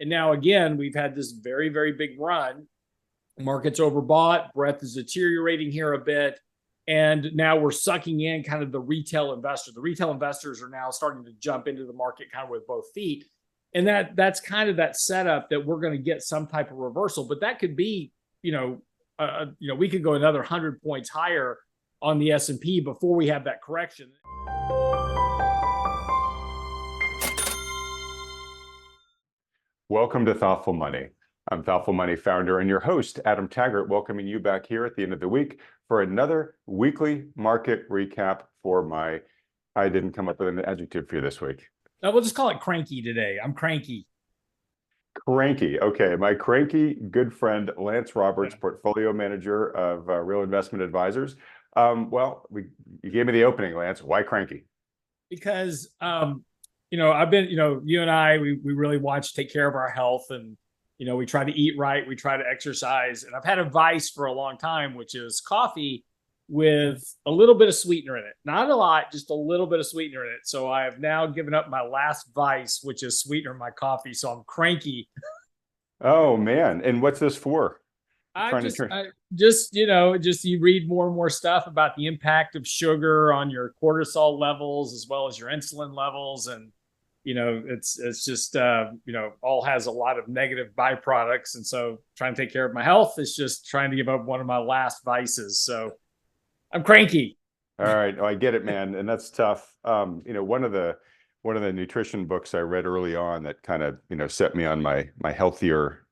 And now again, we've had this very, very big run. Market's overbought, breadth is deteriorating here a bit. And now we're sucking in kind of the retail investor. The retail investors are now starting to jump into the market kind of with both feet. And that's kind of that setup that we're going to get some type of reversal. But that could be, we could go another 100 points higher on the S&P before we have that correction. Welcome to Thoughtful Money. I'm Thoughtful Money founder and your host, Adam Taggart, welcoming you back here at the end of the week for another weekly market recap I didn't come up with an adjective for you this week. We'll just call it cranky today. I'm cranky. Cranky. Okay. My cranky good friend, Lance Roberts, portfolio manager of Real Investment Advisors. You gave me the opening, Lance. Why cranky? Because, I've been, you and I, we really want to take care of our health, and, we try to eat right. We try to exercise. And I've had a vice for a long time, which is coffee with a little bit of sweetener in it. Not a lot, just a little bit of sweetener in it. So I have now given up my last vice, which is sweetener in my coffee. So I'm cranky. Oh, man. And what's this for? You read more and more stuff about the impact of sugar on your cortisol levels as well as your insulin levels. And, it's just, all has a lot of negative byproducts. And so trying to take care of my health is just trying to give up one of my last vices. So I'm cranky. All right. Oh, I get it, man. And that's tough. One of the nutrition books I read early on that kind of, set me on my healthier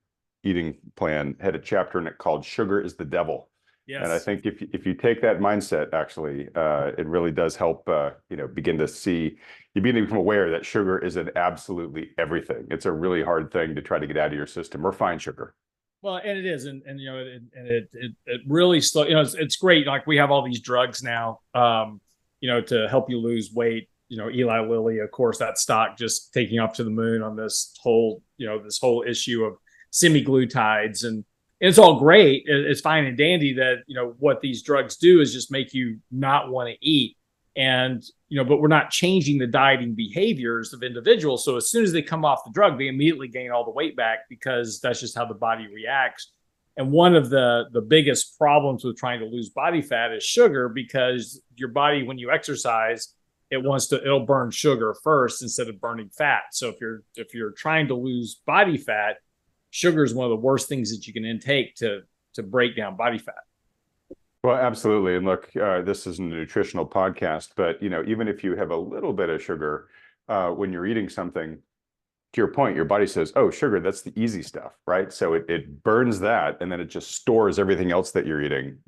eating plan had a chapter in it called Sugar is the Devil. Yes. And I think if you take that mindset, actually, it really does help, begin to become aware that sugar is in absolutely everything. It's a really hard thing to try to get out of your system. Refined sugar. Well, and it is, and it really slow. It's great. Like we have all these drugs now, to help you lose weight. Eli Lilly, of course, that stock just taking off to the moon on this whole issue of semaglutides, and it's all great. It's fine and dandy that what these drugs do is just make you not want to eat, and but we're not changing the dieting behaviors of individuals. So as soon as they come off the drug, they immediately gain all the weight back because that's just how the body reacts. And one of the biggest problems with trying to lose body fat is sugar, because your body, when you exercise, it'll burn sugar first instead of burning fat. So if you're trying to lose body fat, sugar is one of the worst things that you can intake to break down body fat. Well, absolutely. And look, this is a nutritional podcast, but even if you have a little bit of sugar when you're eating something, to your point, your body says, "Oh, sugar, that's the easy stuff," right? So it burns that, and then it just stores everything else that you're eating,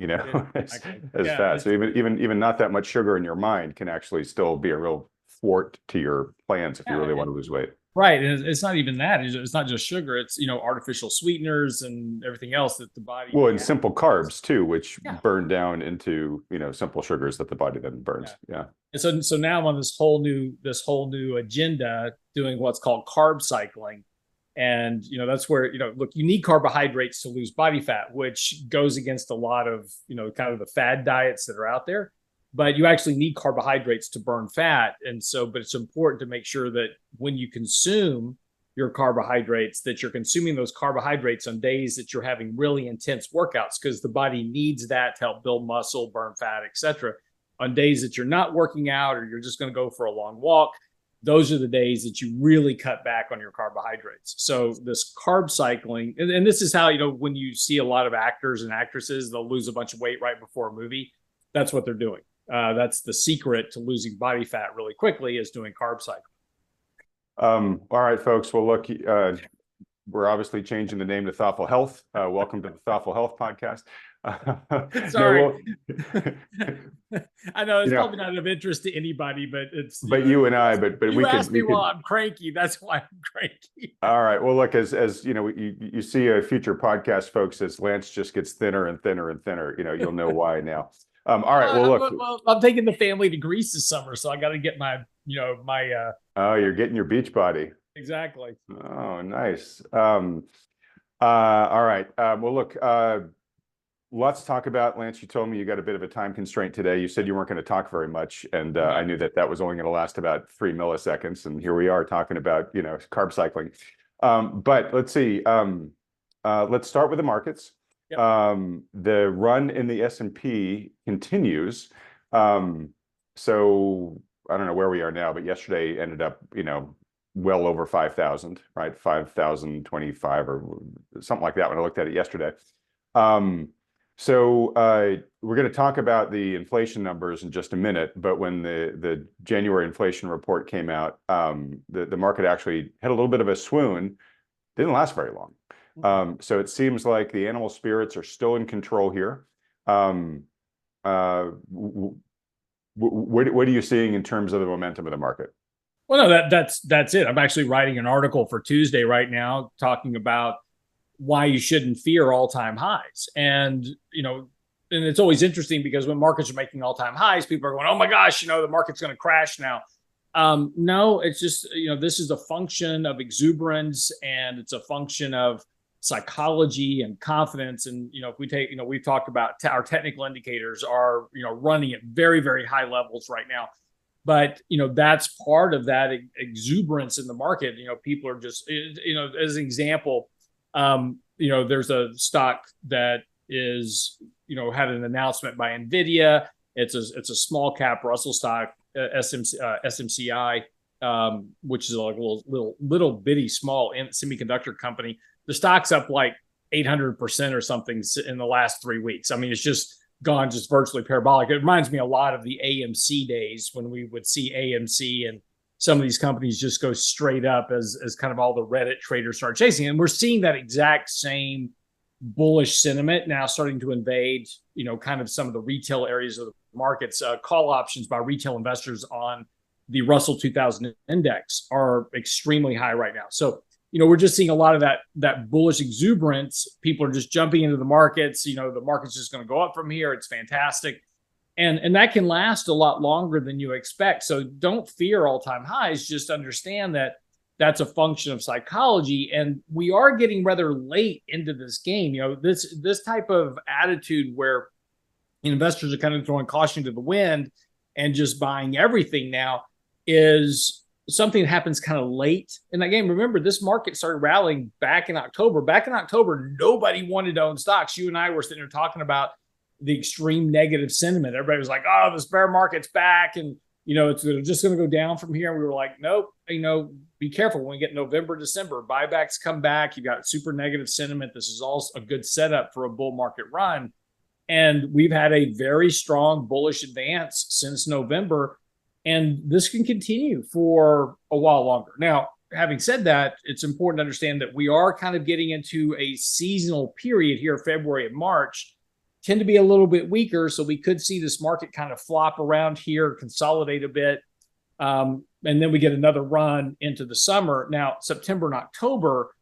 as fat. So even not that much sugar in your mind can actually still be a real thwart to your plans if you really want to lose weight. Right. And it's not even that. It's not just sugar. It's, artificial sweeteners and everything else that the body. Well, and simple carbs too, which burn down into, simple sugars that the body then burns. Yeah. And so now I'm on this whole new agenda doing what's called carb cycling. And, that's where, look, you need carbohydrates to lose body fat, which goes against a lot of, kind of the fad diets that are out there. But you actually need carbohydrates to burn fat. And so, but it's important to make sure that when you consume your carbohydrates, that you're consuming those carbohydrates on days that you're having really intense workouts, because the body needs that to help build muscle, burn fat, etc. On days that you're not working out or you're just going to go for a long walk, those are the days that you really cut back on your carbohydrates. So this carb cycling, and this is how, when you see a lot of actors and actresses, they'll lose a bunch of weight right before a movie. That's what they're doing. That's the secret to losing body fat really quickly, is doing carb cycling. All right, folks. Well, look, we're obviously changing the name to Thoughtful Health. Welcome to the Thoughtful Health podcast. Sorry. I know it's probably not of interest to anybody, but it's. But you and I, but you asked me while I'm cranky. That's why I'm cranky. All right. Well, look, as you see a future podcast, folks, as Lance just gets thinner and thinner and thinner, you'll know why now. All right. Well, look. I'm taking the family to Greece this summer, so I got to get my. Oh, you're getting your beach body. Exactly. Oh, nice. All right. Well, look. Lots to talk about. Lance, you told me you got a bit of a time constraint today. You said you weren't going to talk very much, and I knew that was only going to last about 3 milliseconds. And here we are talking about carb cycling. But let's see. Let's start with the markets. Yep. The run in the S&P continues. So I don't know where we are now, but yesterday ended up, well over 5,000, right? 5,025 or something like that when I looked at it yesterday. So we're going to talk about the inflation numbers in just a minute, but when the January inflation report came out, the market actually had a little bit of a swoon. Didn't last very long. So it seems like the animal spirits are still in control here. What are you seeing in terms of the momentum of the market? Well, no, that's it. I'm actually writing an article for Tuesday right now talking about why you shouldn't fear all-time highs. And, and it's always interesting because when markets are making all-time highs, people are going, oh my gosh, the market's going to crash now. No, it's just, this is a function of exuberance, and it's a function of psychology and confidence. And, if we take, we've talked about our technical indicators are, running at very, very high levels right now. But, that's part of that exuberance in the market. People are just, as an example, there's a stock that is, had an announcement by NVIDIA. It's a small cap Russell stock, SMCI, which is like a little bitty small semiconductor company. The stock's up like 800% or something in the last 3 weeks. I mean, it's just gone just virtually parabolic. It reminds me a lot of the AMC days when we would see AMC and some of these companies just go straight up as kind of all the Reddit traders start chasing. And we're seeing that exact same bullish sentiment now starting to invade, kind of some of the retail areas of the markets. Call options by retail investors on the Russell 2000 index are extremely high right now. So, we're just seeing a lot of that bullish exuberance. People are just jumping into the markets. The market's just going to go up from here. It's fantastic. And that can last a lot longer than you expect. So don't fear all-time highs. Just understand that that's a function of psychology. And we are getting rather late into this game. This type of attitude where investors are kind of throwing caution to the wind and just buying everything now is something that happens kind of late. And again, remember, this market started rallying back in October. Back in October, nobody wanted to own stocks. You and I were sitting there talking about the extreme negative sentiment. Everybody was like, oh, this bear market's back. And, it's just going to go down from here. And we were like, nope, be careful when we get November, December, buybacks come back. You've got super negative sentiment. This is all a good setup for a bull market run. And we've had a very strong bullish advance since November. And this can continue for a while longer. Now, having said that, it's important to understand that we are kind of getting into a seasonal period here, February and March, tend to be a little bit weaker. So we could see this market kind of flop around here, consolidate a bit. And then we get another run into the summer. Now, September and October,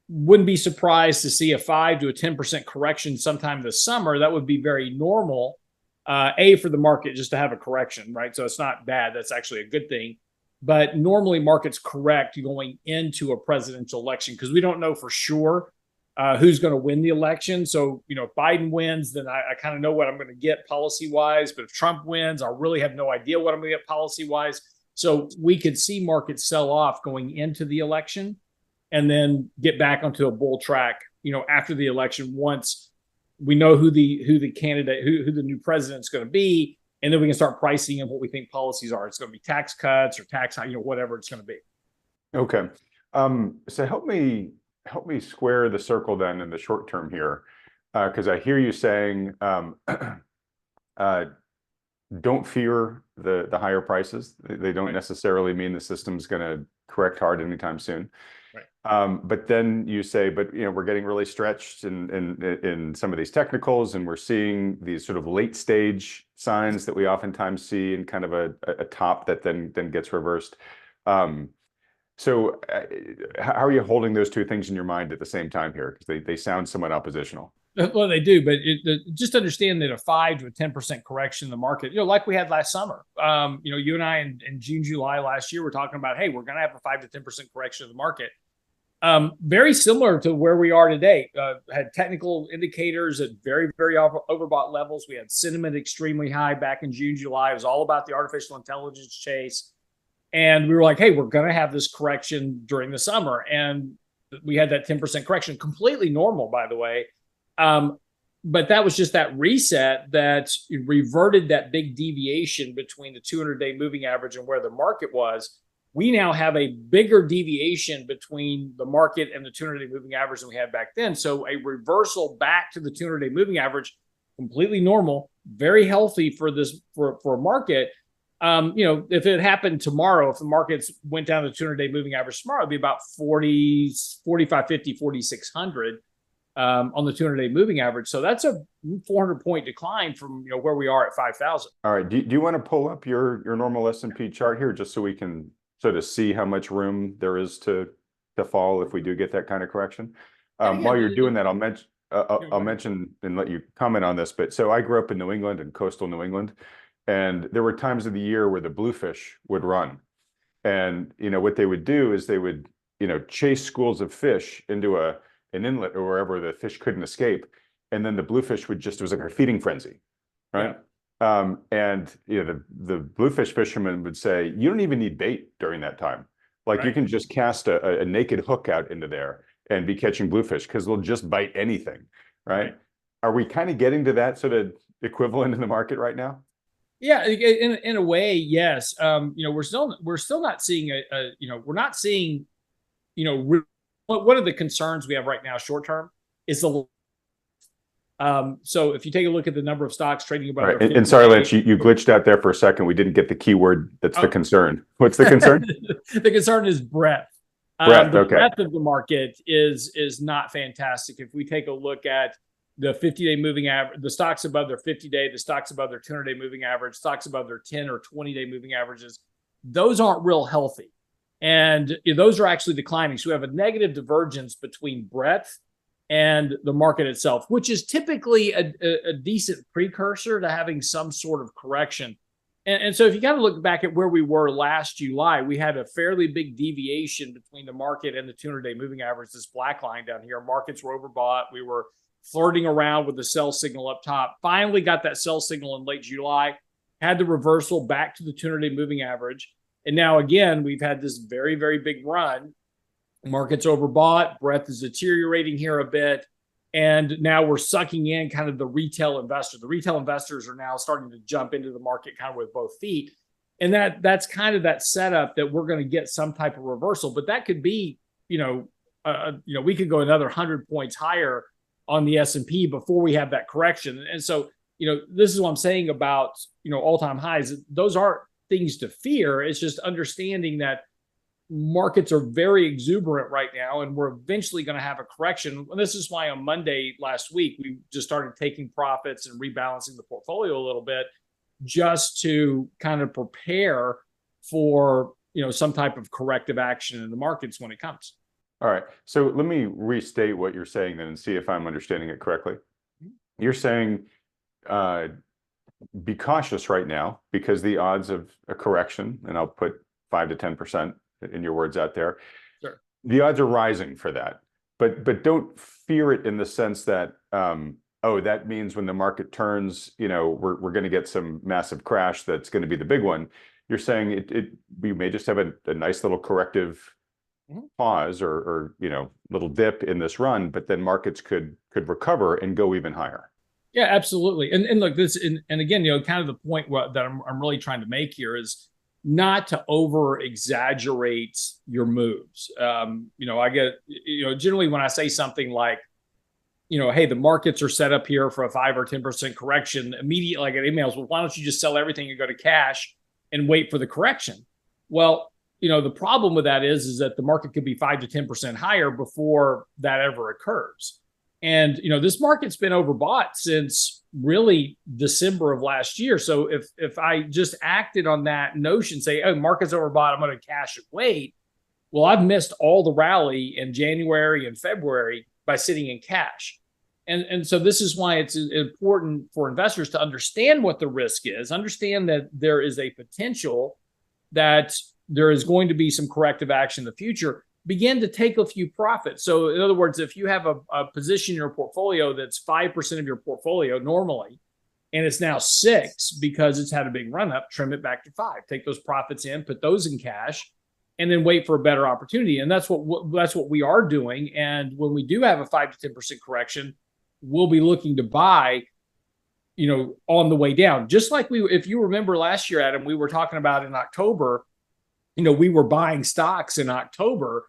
wouldn't be surprised to see a 5 to a 10% correction sometime this summer. That would be very normal. For the market just to have a correction, right? So it's not bad. That's actually a good thing. But normally markets correct going into a presidential election because we don't know for sure who's going to win the election. So, if Biden wins, then I kind of know what I'm going to get policy-wise. But if Trump wins, I really have no idea what I'm going to get policy-wise. So we could see markets sell off going into the election and then get back onto a bull track, after the election once we know who the candidate, who the new president is going to be, and then we can start pricing in what we think policies are. It's going to be tax cuts or tax, whatever it's going to be. Okay. So help me square the circle then in the short term here, because I hear you saying don't fear the higher prices. They don't necessarily mean the system's going to correct hard anytime soon. Right. But then you say, but we're getting really stretched in some of these technicals, and we're seeing these sort of late stage signs that we oftentimes see in kind of a top that then gets reversed. So how are you holding those two things in your mind at the same time here? Because they sound somewhat oppositional. Well, they do, but just understand that a 5 to a 10% correction in the market, like we had last summer. You and I in June, July last year, we're talking about, hey, we're going to have a 5 to 10% correction of the market. Very similar to where we are today. Had technical indicators at very, very overbought levels. We had sentiment extremely high back in June, July. It was all about the artificial intelligence chase. And we were like, hey, we're going to have this correction during the summer. And we had that 10% correction, completely normal, by the way. But that was just that reset that reverted that big deviation between the 200-day moving average and where the market was. We now have a bigger deviation between the market and the 200-day moving average than we had back then. So a reversal back to the 200-day moving average, completely normal, very healthy for this for a market. If it happened tomorrow, if the markets went down to the 200-day moving average tomorrow, it'd be about 40, 45, 50, 4,600 on the 200-day moving average. So that's a 400-point decline from where we are at 5,000. All right. Do you want to pull up your normal S&P chart here just so we can sort of see how much room there is to fall if we do get that kind of correction? While you're doing that, I'll mention and let you comment on this. But so I grew up in New England, in coastal New England, and there were times of the year where the bluefish would run. And what they would do is they would chase schools of fish into an inlet or wherever the fish couldn't escape, and then the bluefish it was like a feeding frenzy, right? Yeah. The bluefish fishermen would say, you don't even need bait during that time. Like right. You can just cast a naked hook out into there and be catching bluefish because they'll just bite anything, right? Are we kind of getting to that sort of equivalent in the market right now? Yeah, in a way, yes. We're still not seeing we're not seeing, one of the concerns we have right now short term is the so if you take a look at the number of stocks trading about right. And sorry, Lance, you glitched out there for a second. We didn't get the keyword that's the concern. What's the concern? The concern is breadth. The breadth of the market is not fantastic. If we take a look at the 50-day moving average, the stocks above their 50-day, the stocks above their 200-day moving average, stocks above their 10 or 20-day moving averages, those aren't real healthy. And those are actually declining. So we have a negative divergence between breadth and the market itself, which is typically a decent precursor to having some sort of correction. And so if you kind of look back at where we were last July, we had a fairly big deviation between the market and the 200-day moving average, this black line down here. Markets were overbought. We were flirting around with the sell signal up top. Finally got that sell signal in late July, had the reversal back to the 200-day moving average. And now, again, we've had this very, very big run. Market's overbought. Breadth is deteriorating here a bit. And now we're sucking in kind of the retail investor. The retail investors are now starting to jump into the market kind of with both feet. And that's kind of that setup that we're going to get some type of reversal. But that could be, we could go another 100 points higher on the S&P before we have that correction. And so, this is what I'm saying about, all-time highs. Those aren't things to fear. It's just understanding that markets are very exuberant right now, and we're eventually going to have a correction. And this is why on Monday last week, we just started taking profits and rebalancing the portfolio a little bit just to kind of prepare for, some type of corrective action in the markets when it comes. All right. So let me restate what you're saying then and see if I'm understanding it correctly. You're saying be cautious right now because the odds of a correction, and I'll put 5 to 10% in your words out there. Sure. The odds are rising for that. But don't fear it in the sense that, that means when the market turns, we're going to get some massive crash that's going to be the big one. You're saying we may just have a nice little corrective pause or little dip in this run, but then markets could recover and go even higher. Yeah, absolutely. And look, this and again, kind of the point that I'm really trying to make here is not to over exaggerate your moves. I get generally when I say something like, hey, the markets are set up here for a 5 or 10% correction, immediately I get emails, well, why don't you just sell everything and go to cash and wait for the correction? Well, the problem with that is that the market could be 5 to 10% higher before that ever occurs. And, this market's been overbought since really December of last year. So if I just acted on that notion, say, oh, market's overbought, I'm going to cash and wait. Well, I've missed all the rally in January and February by sitting in cash. And so this is why it's important for investors to understand what the risk is, understand that there is a potential that there is going to be some corrective action in the future, begin to take a few profits. So in other words, if you have a position in your portfolio that's 5% of your portfolio normally, and it's now 6 because it's had a big run up, trim it back to 5, take those profits in, put those in cash, and then wait for a better opportunity. And that's what we are doing. And when we do have a 5 to 10% correction, we'll be looking to buy, on the way down. Just like if you remember last year, Adam, we were talking about in October, we were buying stocks in October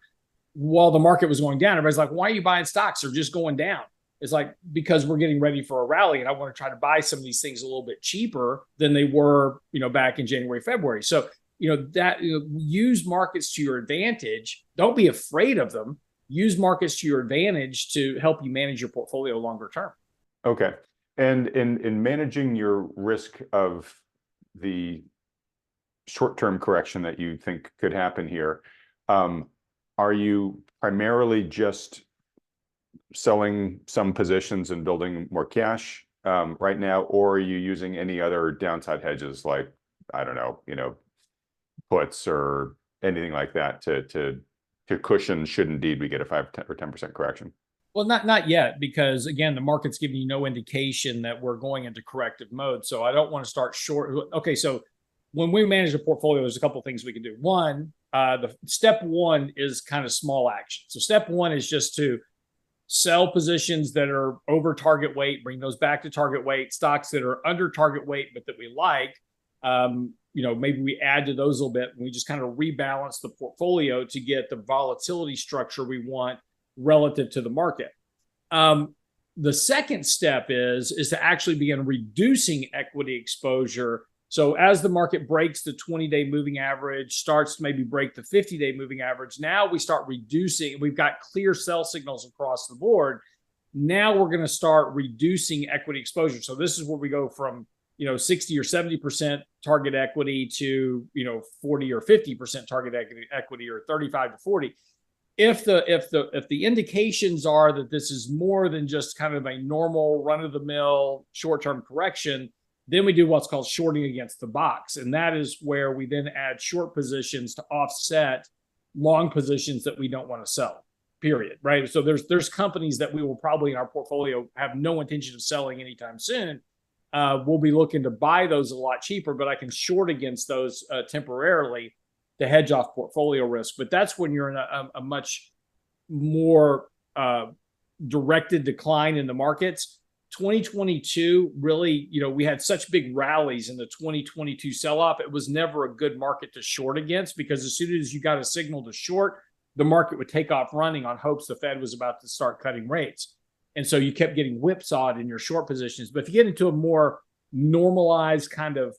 while the market was going down. Everybody's like, why are you buying stocks? They're just going down. It's like, because we're getting ready for a rally, and I want to try to buy some of these things a little bit cheaper than they were, back in January, February. So, use markets to your advantage. Don't be afraid of them. Use markets to your advantage to help you manage your portfolio longer term. Okay. And in managing your risk of the short-term correction that you think could happen here, are you primarily just selling some positions and building more cash right now, or are you using any other downside hedges like, I don't know, puts or anything like that to cushion should indeed we get a 5 or 10% correction? Well, not yet, because again, the market's giving you no indication that we're going into corrective mode. So I don't want to start short. Okay, so when we manage a portfolio, there's a couple of things we can do. One, the step one is kind of small action. So step one is just to sell positions that are over target weight, bring those back to target weight. Stocks that are under target weight but that we like, maybe we add to those a little bit, and we just kind of rebalance the portfolio to get the volatility structure we want relative to the market. The second step is to actually begin reducing equity exposure. So as the market breaks the 20-day moving average, starts to maybe break the 50-day moving average, now we start reducing. We've got clear sell signals across the board. Now we're going to start reducing equity exposure. So this is where we go from 60 or 70% target equity to 40 or 50% target equity, or 35 to 40. If the indications are that this is more than just kind of a normal run-of-the-mill short-term correction, then we do what's called shorting against the box. And that is where we then add short positions to offset long positions that we don't want to sell, period, right? So there's companies that we will probably in our portfolio have no intention of selling anytime soon. We'll be looking to buy those a lot cheaper, but I can short against those temporarily to hedge off portfolio risk. But that's when you're in a much more directed decline in the markets. 2022, really, we had such big rallies in the 2022 sell-off. It was never a good market to short against, because as soon as you got a signal to short, the market would take off running on hopes the Fed was about to start cutting rates. And so you kept getting whipsawed in your short positions. But if you get into a more normalized kind of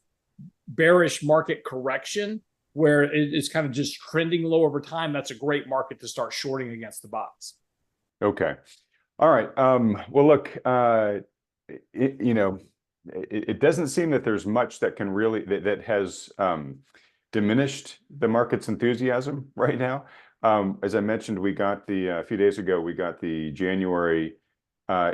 bearish market correction, where it's kind of just trending low over time, that's a great market to start shorting against the box. Okay. All right. Well, look, it doesn't seem that there's much that can really, that has diminished the market's enthusiasm right now. As I mentioned, we got a few days ago, we got the January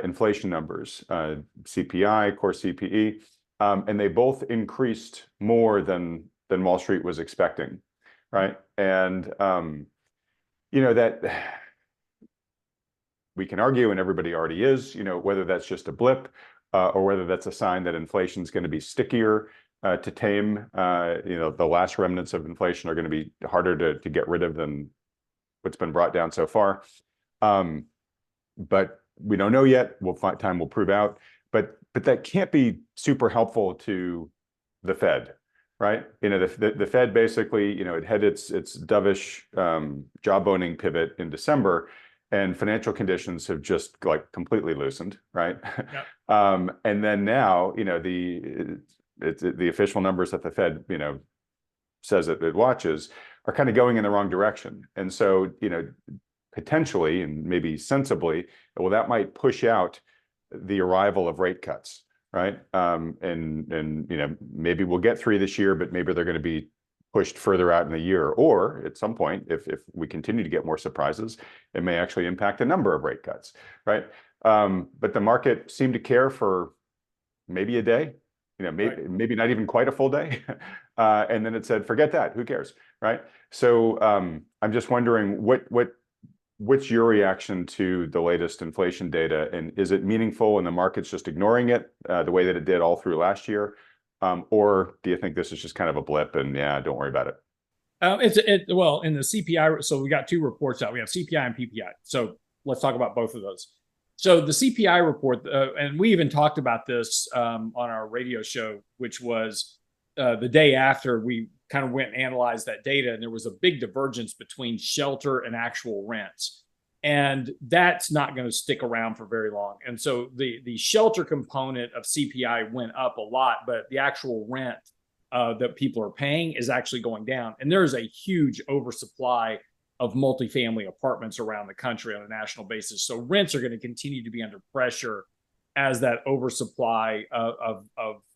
inflation numbers, CPI, core CPE, and they both increased more than Wall Street was expecting, right? And that we can argue, and everybody already is, whether that's just a blip or whether that's a sign that inflation is going to be stickier to tame. The last remnants of inflation are going to be harder to get rid of than what's been brought down so far. But we don't know yet. Time will prove out. But that can't be super helpful to the Fed, right? The Fed basically, it had its dovish jawboning pivot in December, and financial conditions have just completely loosened, right? Yep. And then now, the official numbers that the Fed, says that it watches are kind of going in the wrong direction. And so, potentially and maybe sensibly, well, that might push out the arrival of rate cuts, right? And maybe we'll get 3 this year, but maybe they're going to be pushed further out in the year. Or at some point, if we continue to get more surprises, it may actually impact a number of rate cuts, right? But the market seemed to care for maybe a day, maybe not even quite a full day. And then it said, forget that, who cares, right? So I'm just wondering what what's your reaction to the latest inflation data? And is it meaningful and the market's just ignoring it the way that it did all through last year? Or do you think this is just kind of a blip and yeah, don't worry about it? Well, in the CPI, so we got two reports out. We have CPI and PPI. So let's talk about both of those. So the CPI report, and we even talked about this on our radio show, which was the day after we kind of went and analyzed that data, and there was a big divergence between shelter and actual rents. And that's not going to stick around for very long. And so the shelter component of CPI went up a lot, but the actual rent that people are paying is actually going down. And there's a huge oversupply of multifamily apartments around the country on a national basis. So rents are going to continue to be under pressure as that oversupply of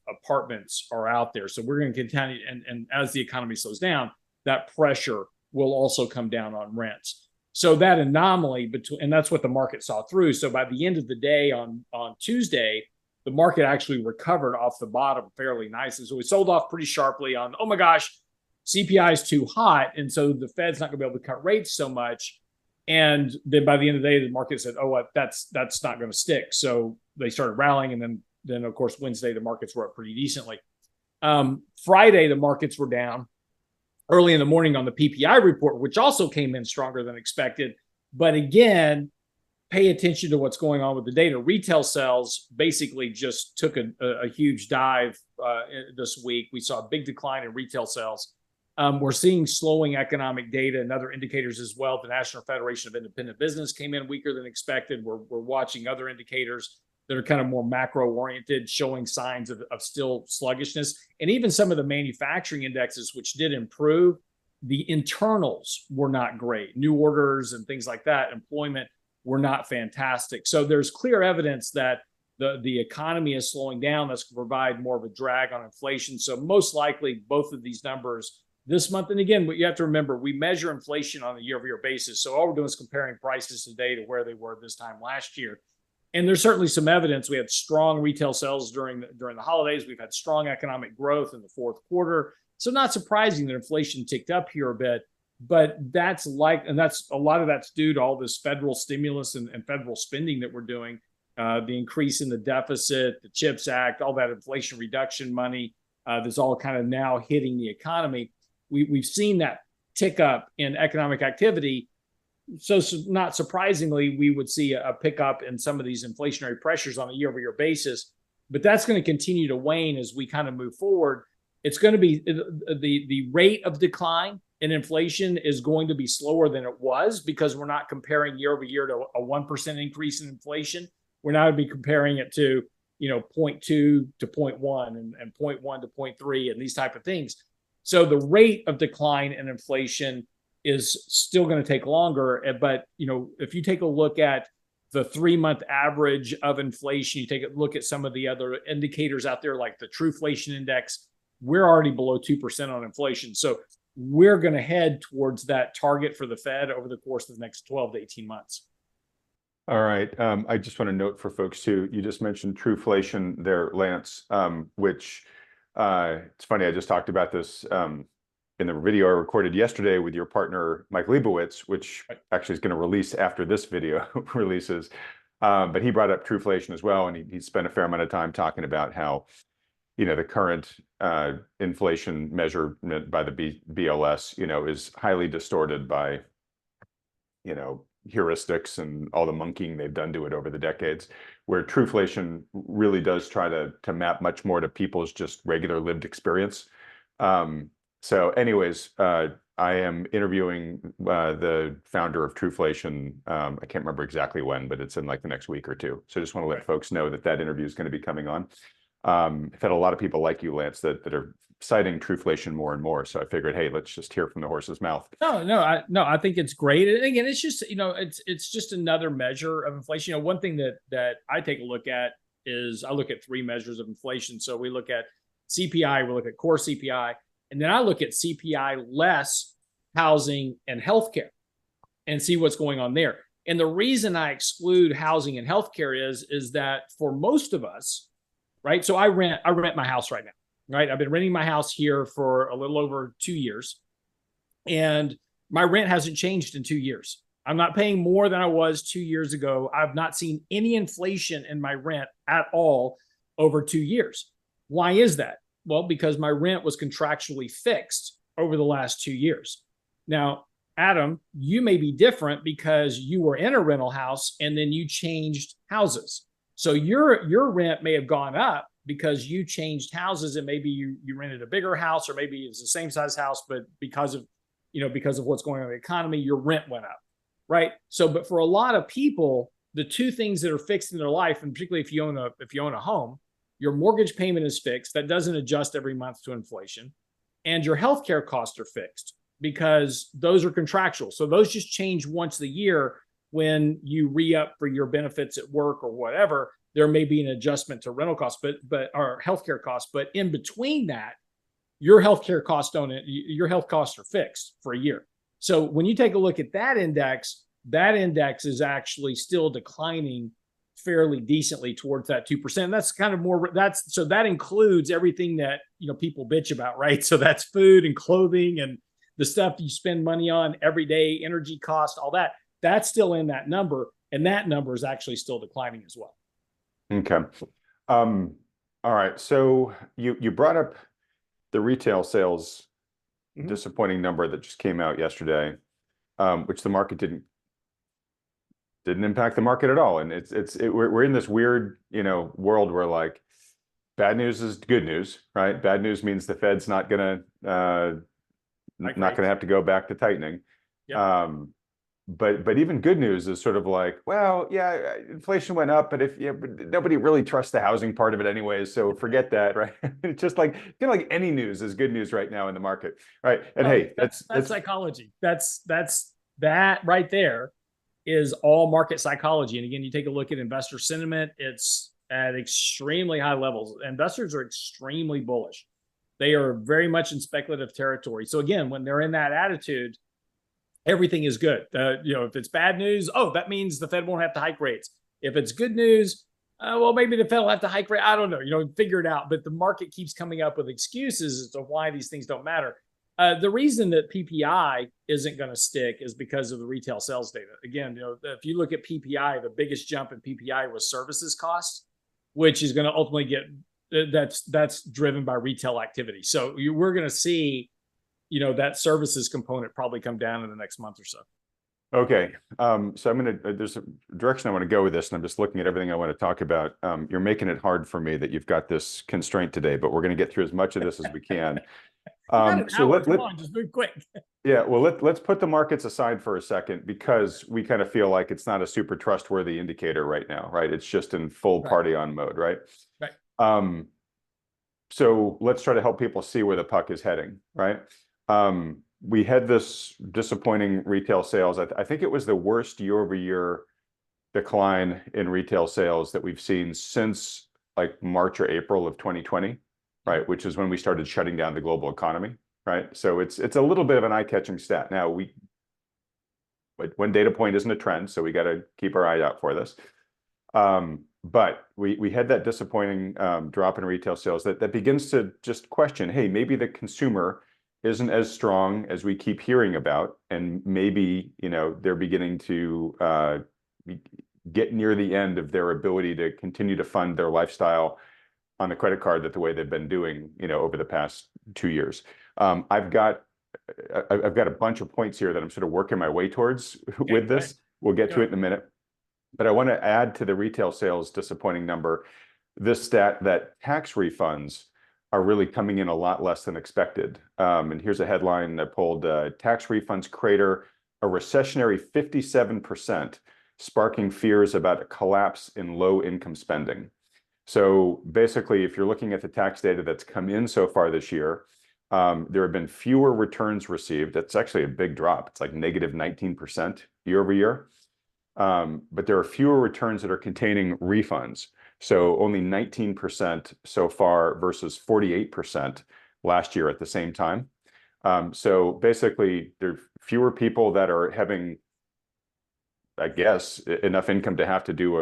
apartments are out there. So we're going to continue, and as the economy slows down, that pressure will also come down on rents. So that anomaly between, and that's what the market saw through. So by the end of the day on Tuesday, the market actually recovered off the bottom fairly nicely. So we sold off pretty sharply on, oh my gosh, CPI is too hot. And so the Fed's not going to be able to cut rates so much. And then by the end of the day, the market said, oh, what, that's not going to stick. So they started rallying. And then of course, Wednesday, the markets were up pretty decently. Friday, the markets were down early in the morning on the PPI report, which also came in stronger than expected. But again, pay attention to what's going on with the data. Retail sales basically just took a huge dive this week. We saw a big decline in retail sales. We're seeing slowing economic data and other indicators as well. The National Federation of Independent Business came in weaker than expected. We're watching other indicators that are kind of more macro oriented, showing signs of still sluggishness. And even some of the manufacturing indexes, which did improve, the internals were not great. New orders and things like that, employment were not fantastic. So there's clear evidence that the economy is slowing down. That's going to provide more of a drag on inflation. So most likely both of these numbers this month. And again, what you have to remember, we measure inflation on a year-over-year basis. So all we're doing is comparing prices today to where they were this time last year. And there's certainly some evidence. We had strong retail sales during the holidays. We've had strong economic growth in the fourth quarter. So not surprising that inflation ticked up here a bit. But that's a lot of that's due to all this federal stimulus and federal spending that we're doing, the increase in the deficit, the CHIPS Act, all that inflation reduction money that's all kind of now hitting the economy. We've seen that tick up in economic activity. So not surprisingly, we would see a pickup in some of these inflationary pressures on a year-over-year basis. But that's going to continue to wane as we kind of move forward. It's going to be the rate of decline in inflation is going to be slower than it was because we're not comparing year over year to a 1% increase in inflation. We're now going to be comparing it to 0.2 to 0.1 and 0.1 to 0.3 and these type of things. So the rate of decline in inflation is still going to take longer. But if you take a look at the 3-month average of inflation, you take a look at some of the other indicators out there like the Trueflation Index, we're already below 2% on inflation. So we're going to head towards that target for the Fed over the course of the next 12 to 18 months. All right. I just want to note for folks too, you just mentioned Trueflation there, Lance, which it's funny. I just talked about this in the video I recorded yesterday with your partner, Mike Leibowitz, which actually is going to release after this video releases. But he brought up Trueflation as well. And he spent a fair amount of time talking about how the current inflation measurement by the BLS, is highly distorted by, heuristics and all the monkeying they've done to it over the decades, where Trueflation really does try to map much more to people's just regular lived experience. So anyways, I am interviewing the founder of Trueflation. I can't remember exactly when, but it's in like the next week or two. So I just want to let folks know that interview is going to be coming on. I've had a lot of people like you, Lance, that are citing Trueflation more and more. So I figured, hey, let's just hear from the horse's mouth. No, I think it's great. And again, it's just, it's just another measure of inflation. One thing that I take a look at is I look at 3 measures of inflation. So we look at CPI, we look at core CPI, and then I look at CPI less housing and healthcare and see what's going on there. And the reason I exclude housing and healthcare is that for most of us, right? So I rent my house right now, right? I've been renting my house here for a little over 2 years, and my rent hasn't changed in 2 years. I'm not paying more than I was 2 years ago. I've not seen any inflation in my rent at all over 2 years. Why is that? Well, because my rent was contractually fixed over the last 2 years. Now, Adam, you may be different because you were in a rental house and then you changed houses. So your rent may have gone up because you changed houses, and maybe you rented a bigger house, or maybe it's the same size house, but because of what's going on in the economy, your rent went up, right? So, but for a lot of people, the two things that are fixed in their life, and particularly if you own a home, your mortgage payment is fixed. That doesn't adjust every month to inflation, and your healthcare costs are fixed because those are contractual. So those just change once a year when you re-up for your benefits at work or whatever. There may be an adjustment to rental costs, but our healthcare costs. But in between that, your healthcare costs your health costs are fixed for a year. So when you take a look at that index is actually still declining fairly decently towards that 2%. That's kind of more, so that includes everything that people bitch about, right? So that's food and clothing and the stuff you spend money on every day, energy cost, all that. That's still in that number, and that number is actually still declining as well. Okay. All right. So you brought up the retail sales disappointing number that just came out yesterday, which the market didn't impact the market at all. And we're in this weird, world where like bad news is good news, right? Bad news means the Fed's not gonna have to go back to tightening. Yep. But even good news is sort of like, well, yeah, inflation went up, but but nobody really trusts the housing part of it anyways, so forget that, right? It's just like any news is good news right now in the market, right? And hey, that's psychology. That's that right there is all market psychology. And again, you take a look at investor sentiment, it's at extremely high levels. Investors are extremely bullish. They are very much in speculative territory. So again, when they're in that attitude, everything is good. If it's bad news, that means the Fed won't have to hike rates. If it's good news, well, maybe the Fed will have to hike rate. I don't know, figure it out. But the market keeps coming up with excuses as to why these things don't matter. The reason that PPI isn't going to stick is because of the retail sales data. Again, if you look at PPI, the biggest jump in PPI was services costs, which is going to ultimately that's driven by retail activity. So we're going to see, that services component probably come down in the next month or so. Okay. So there's a direction I want to go with this, and I'm just looking at everything I want to talk about. You're making it hard for me that you've got this constraint today, but we're going to get through as much of this as we can. So come on, just move quick. Yeah, well, let's put the markets aside for a second, because we kind of feel like it's not a super trustworthy indicator right now, right? It's just in full party on mode, right? Right. So let's try to help people see where the puck is heading, right? We had this disappointing retail sales. I think it was the worst year-over-year decline in retail sales that we've seen since like March or April of 2020, right? Which is when we started shutting down the global economy, right? So it's a little bit of an eye-catching stat. Now, one data point isn't a trend, so we got to keep our eye out for this. But we had that disappointing drop in retail sales that begins to just question, hey, maybe the consumer isn't as strong as we keep hearing about, and maybe they're beginning to get near the end of their ability to continue to fund their lifestyle on the credit card the way they've been doing over the past 2 years. I've got a bunch of points here that I'm sort of working my way towards with this. We'll get to it in a minute. But I want to add to the retail sales disappointing number this stat that tax refunds are really coming in a lot less than expected. And here's a headline that pulled tax refunds crater a recessionary 57%, sparking fears about a collapse in low income spending. So basically, if you're looking at the tax data that's come in so far this year, there have been fewer returns received. That's actually a big drop. It's like negative 19% year over year. But there are fewer returns that are containing refunds. So only 19% so far versus 48% last year at the same time. So basically, there are fewer people that are having, I guess, enough income to have to do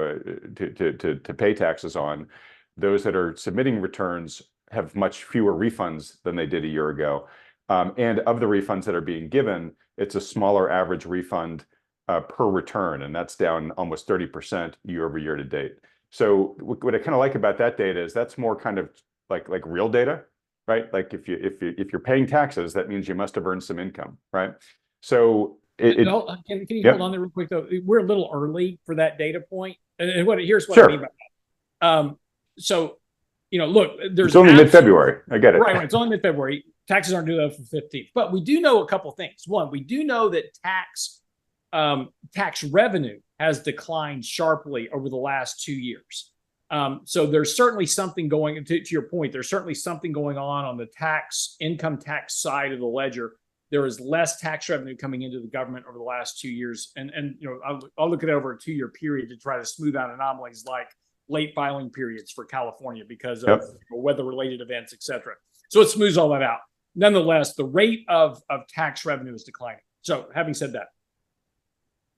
to pay taxes on. Those that are submitting returns have much fewer refunds than they did a year ago. And of the refunds that are being given, it's a smaller average refund per return, and that's down almost 30% year over year to date. So what I kind of like about that data is that's more kind of like real data, right? Like if you're paying taxes, that means you must have earned some income, right? So can you hold on there real quick though? We're a little early for that data point, and here's what I mean by that. So look, it's only mid-February. I get it. Right. It's only mid-February. Taxes aren't due until the 15th, but we do know a couple things. One, we do know that tax revenue has declined sharply over the last 2 years. So there's certainly something going to your point. There's certainly something going on the income tax side of the ledger. There is less tax revenue coming into the government over the last 2 years, and I'll look at it over a 2-year period to try to smooth out anomalies like late filing periods for California because of weather-related events, et cetera. So it smooths all that out. Nonetheless, the rate of tax revenue is declining. So having said that,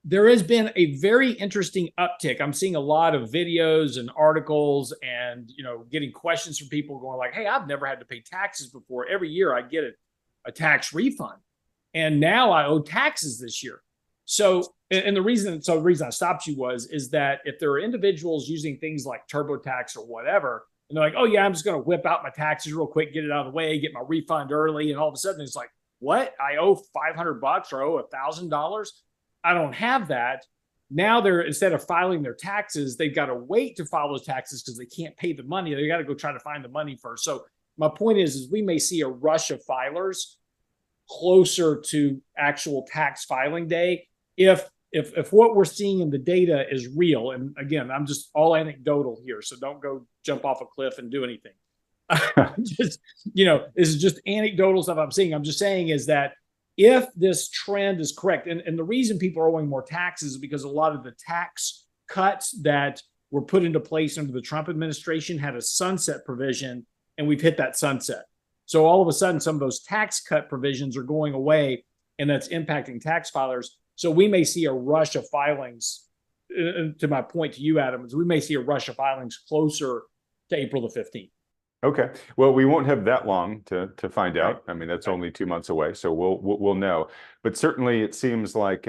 there has been a very interesting uptick. I'm seeing a lot of videos and articles and, getting questions from people going like, hey, I've never had to pay taxes before. Every year I get a tax refund. And now I owe taxes this year. So, and the reason I stopped you is that if there are individuals using things like TurboTax or whatever, and they're like, oh yeah, I'm just going to whip out my taxes real quick, get it out of the way, get my refund early. And all of a sudden it's like, what? I owe $500 or owe $1,000. I don't have that. Now instead of filing their taxes, they've got to wait to file those taxes because they can't pay the money. They got to go try to find the money first. So my point is we may see a rush of filers closer to actual tax filing day if what we're seeing in the data is real. And again, I'm just all anecdotal here, so don't go jump off a cliff and do anything. This is just anecdotal stuff I'm seeing. I'm just saying is that if this trend is correct, and the reason people are owing more taxes is because a lot of the tax cuts that were put into place under the Trump administration had a sunset provision, and we've hit that sunset. So all of a sudden, some of those tax cut provisions are going away, and that's impacting tax filers. So we may see a rush of filings. To my point to you, Adam, is we may see a rush of filings closer to April the 15th. Okay. Well, we won't have that long to find out. I mean, that's only 2 months away, so we'll know. But certainly, it seems like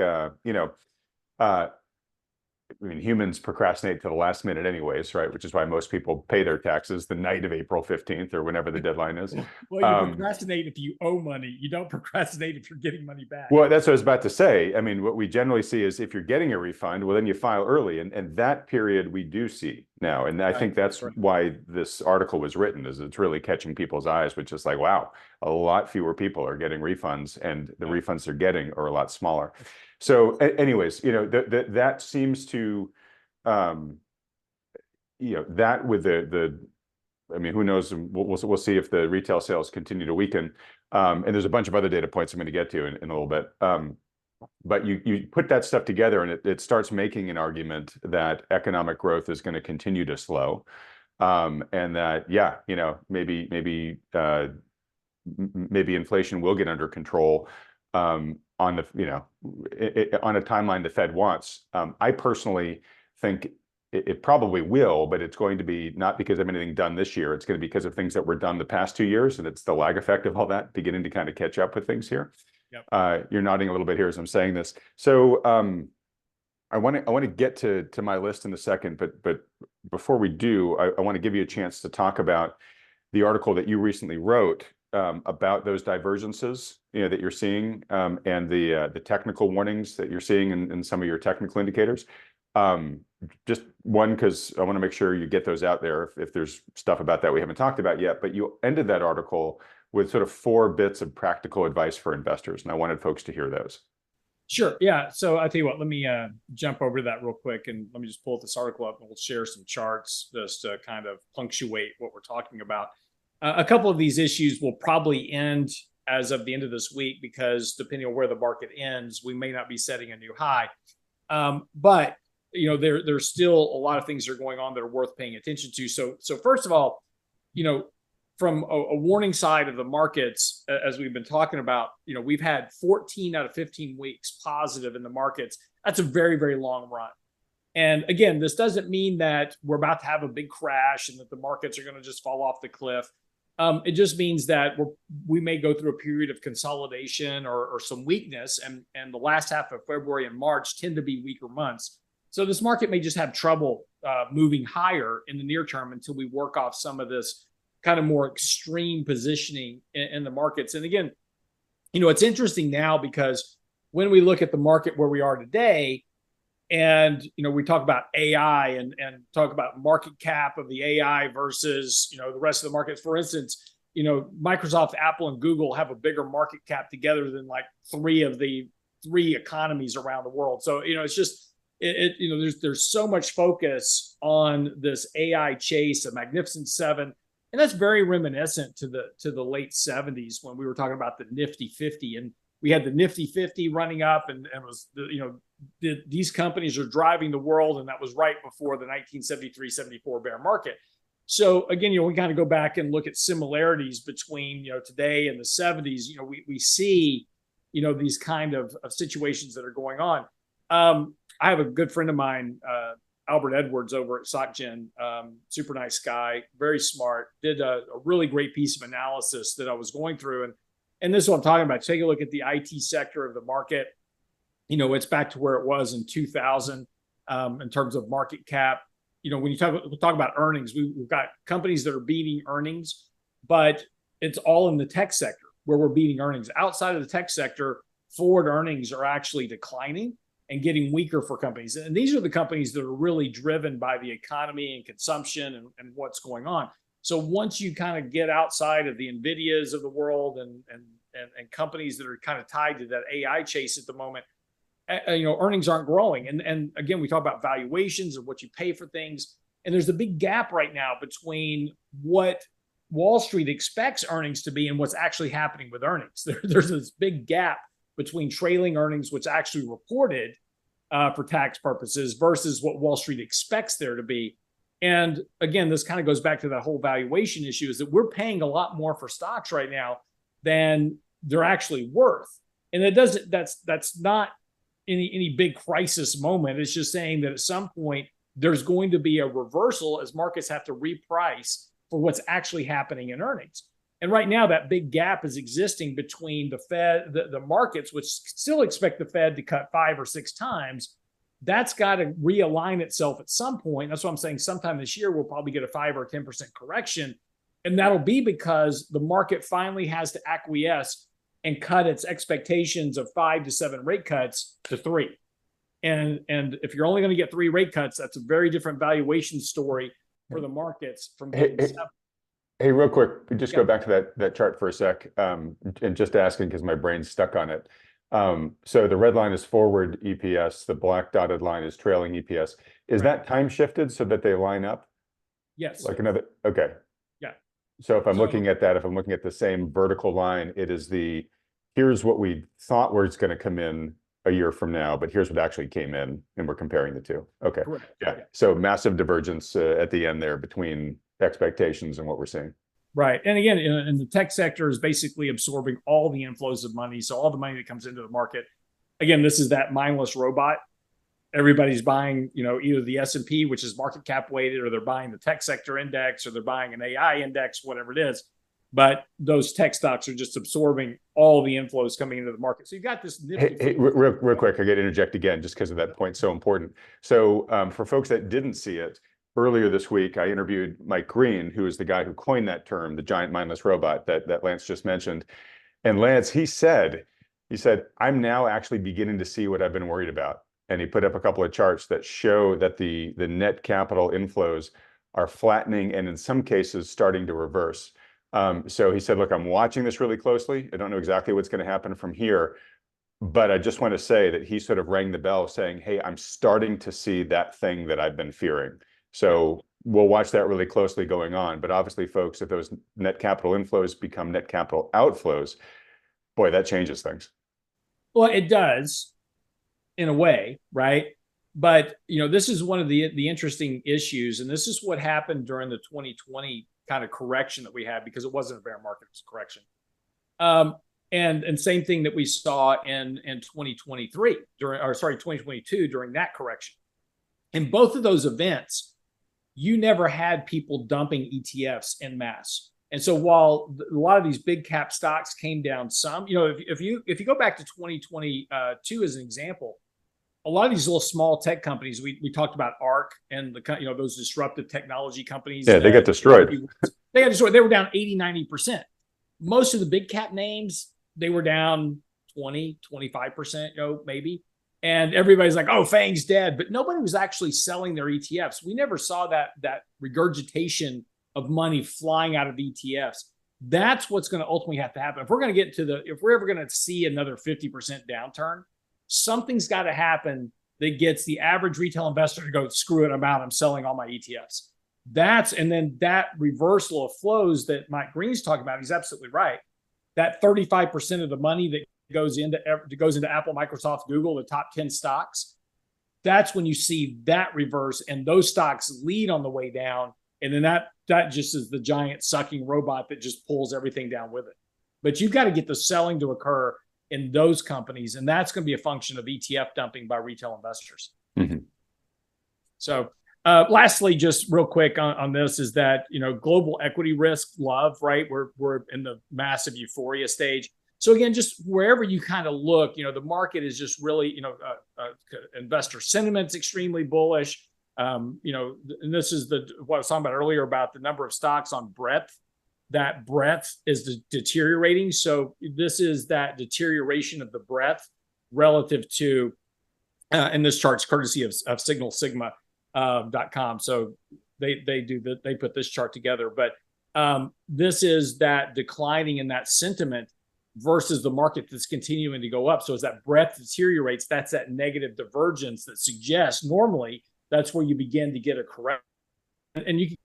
humans procrastinate to the last minute anyways, right? Which is why most people pay their taxes the night of April 15th or whenever the deadline is. Well, you procrastinate if you owe money. You don't procrastinate if you're getting money back. Well, that's what I was about to say. I mean, what we generally see is if you're getting a refund, well, then you file early. And that period we do see now. And I think that's why this article was written, is it's really catching people's eyes, which is like, wow, a lot fewer people are getting refunds, and the refunds they're getting are a lot smaller. So anyways, that seems to, that with I mean, who knows? We'll see if the retail sales continue to weaken. And there's a bunch of other data points I'm going to get to in a little bit. But you put that stuff together, and it starts making an argument that economic growth is going to continue to slow, and that maybe inflation will get under control on the on a timeline the Fed wants. I personally think it probably will, but it's going to be not because of anything done this year. It's going to be because of things that were done the past 2 years, and it's the lag effect of all that beginning to kind of catch up with things here. Yep. You're nodding a little bit here as I'm saying this. So I want to get to my list in a second, but before we do, I want to give you a chance to talk about the article that you recently wrote about those divergences that you're seeing, and the technical warnings that you're seeing in some of your technical indicators. Just one, because I want to make sure you get those out there if there's stuff about that we haven't talked about yet. But you ended that article with sort of 4 bits of practical advice for investors, and I wanted folks to hear those. Sure. Yeah. So I tell you what, let me jump over to that real quick, and let me just pull this article up, and we'll share some charts just to kind of punctuate what we're talking about. A couple of these issues will probably end as of the end of this week, because depending on where the market ends, we may not be setting a new high. But there's still a lot of things that are going on that are worth paying attention to. So first of all, from a warning side of the markets, as we've been talking about, we've had 14 out of 15 weeks positive in the markets. That's a very, very long run. And again, this doesn't mean that we're about to have a big crash and that the markets are going to just fall off the cliff. It just means that we may go through a period of consolidation or some weakness, and the last half of February and March tend to be weaker months. So this market may just have trouble moving higher in the near term until we work off some of this kind of more extreme positioning in the markets. And again, it's interesting now because when we look at the market where we are today, and we talk about AI and talk about market cap of the AI versus the rest of the markets. For instance, Microsoft, Apple, and Google have a bigger market cap together than like three of the three economies around the world. So it's just there's so much focus on this AI chase, a Magnificent Seven, and that's very reminiscent to the late 70s when we were talking about the Nifty 50, and we had the Nifty 50 running up, and was these companies are driving the world, and that was right before the 1973-74 bear market. So again, we kind of go back and look at similarities between today and the 70s. We see these kind of situations that are going on. I have a good friend of mine, Albert Edwards, over at SocGen, super nice guy, very smart, did a really great piece of analysis that I was going through. And this is what I'm talking about. Take a look at the IT sector of the market. It's back to where it was in 2000 in terms of market cap. When you talk about earnings, we've got companies that are beating earnings, but it's all in the tech sector where we're beating earnings. Outside of the tech sector, forward earnings are actually declining and getting weaker for companies. And these are the companies that are really driven by the economy and consumption and what's going on. So once you kind of get outside of the NVIDIAs of the world and companies that are kind of tied to that AI chase at the moment, earnings aren't growing. And again, we talk about valuations and what you pay for things. And there's a big gap right now between what Wall Street expects earnings to be and what's actually happening with earnings. There's this big gap between trailing earnings, which actually reported for tax purposes, versus what Wall Street expects there to be. And again, this kind of goes back to that whole valuation issue, is that we're paying a lot more for stocks right now than they're actually worth. And that's not any big crisis moment. It's just saying that at some point there's going to be a reversal as markets have to reprice for what's actually happening in earnings. And right now that big gap is existing between the Fed, the markets, which still expect the Fed to cut 5 or 6 times. That's got to realign itself at some point. That's what I'm saying. Sometime this year, we'll probably get a 5 or 10% correction. And that'll be because the market finally has to acquiesce and cut its expectations of 5 to 7 rate cuts to 3. And if you're only going to get 3 rate cuts, that's a very different valuation story for the markets from getting 7. Hey, real quick, just go back to that chart for a sec, and just asking because my brain's stuck on it. So the red line is forward EPS, the black dotted line is trailing EPS. Is that time shifted so that they line up? Yes. Okay. Yeah. So if I'm looking at that, if I'm looking at the same vertical line, it is here's what we thought was going to come in a year from now, but here's what actually came in, and we're comparing the two. Okay. Correct. Yeah. So massive divergence at the end there between expectations and what we're seeing. Right. And again, in the tech sector is basically absorbing all the inflows of money. So all the money that comes into the market. Again, this is that mindless robot. Everybody's buying, either the S&P, which is market cap weighted, or they're buying the tech sector index, or they're buying an AI index, whatever it is. But those tech stocks are just absorbing all the inflows coming into the market. So you've got this nifty. Hey, real quick, I got to interject again, just because of that point, so important. So for folks that didn't see it, earlier this week, I interviewed Mike Green, who is the guy who coined that term, the giant mindless robot that Lance just mentioned. And Lance, he said, I'm now actually beginning to see what I've been worried about. And he put up a couple of charts that show that the net capital inflows are flattening and in some cases starting to reverse. So he said, look, I'm watching this really closely. I don't know exactly what's going to happen from here, but I just want to say that he sort of rang the bell saying, hey, I'm starting to see that thing that I've been fearing. So we'll watch that really closely going on. But obviously, folks, if those net capital inflows become net capital outflows, boy, that changes things. Well, it does in a way, right? But, this is one of the interesting issues. And this is what happened during the 2020 kind of correction that we had, because it wasn't a bear market, it was a correction. And same thing that we saw in 2023 2022 during that correction. In both of those events, you never had people dumping ETFs en masse. And so while a lot of these big cap stocks came down some, if you go back to 2022 as an example, a lot of these little small tech companies, we talked about ARC and those disruptive technology companies. Yeah, they got destroyed. They got destroyed. They were down 80, 90%. Most of the big cap names, they were down 20, 25%, maybe. And everybody's like, oh, FANG's dead. But nobody was actually selling their ETFs. We never saw that regurgitation of money flying out of ETFs. That's what's going to ultimately have to happen. If we're going to if we're ever going to see another 50% downturn, something's got to happen that gets the average retail investor to go, screw it, I'm out. I'm selling all my ETFs. And then that reversal of flows that Mike Green's talking about, he's absolutely right. That 35% of the money that goes into Apple, Microsoft, Google, the top 10 stocks, that's when you see that reverse and those stocks lead on the way down. And then that just is the giant sucking robot that just pulls everything down with it. But you've got to get the selling to occur in those companies. And that's going to be a function of ETF dumping by retail investors. Mm-hmm. So lastly, just real quick on this is that, global equity risk love, right? We're in the massive euphoria stage. So again, just wherever you kind of look, the market is just really, investor sentiment's extremely bullish. And this is what I was talking about earlier about the number of stocks on breadth. That breadth is deteriorating. So this is that deterioration of the breadth relative to, and this chart's courtesy of Signal Sigma.com. So they put this chart together, but this is that declining in that sentiment versus the market that's continuing to go up. So as that breadth deteriorates, that's that negative divergence that suggests normally that's where you begin to get a correction. And you can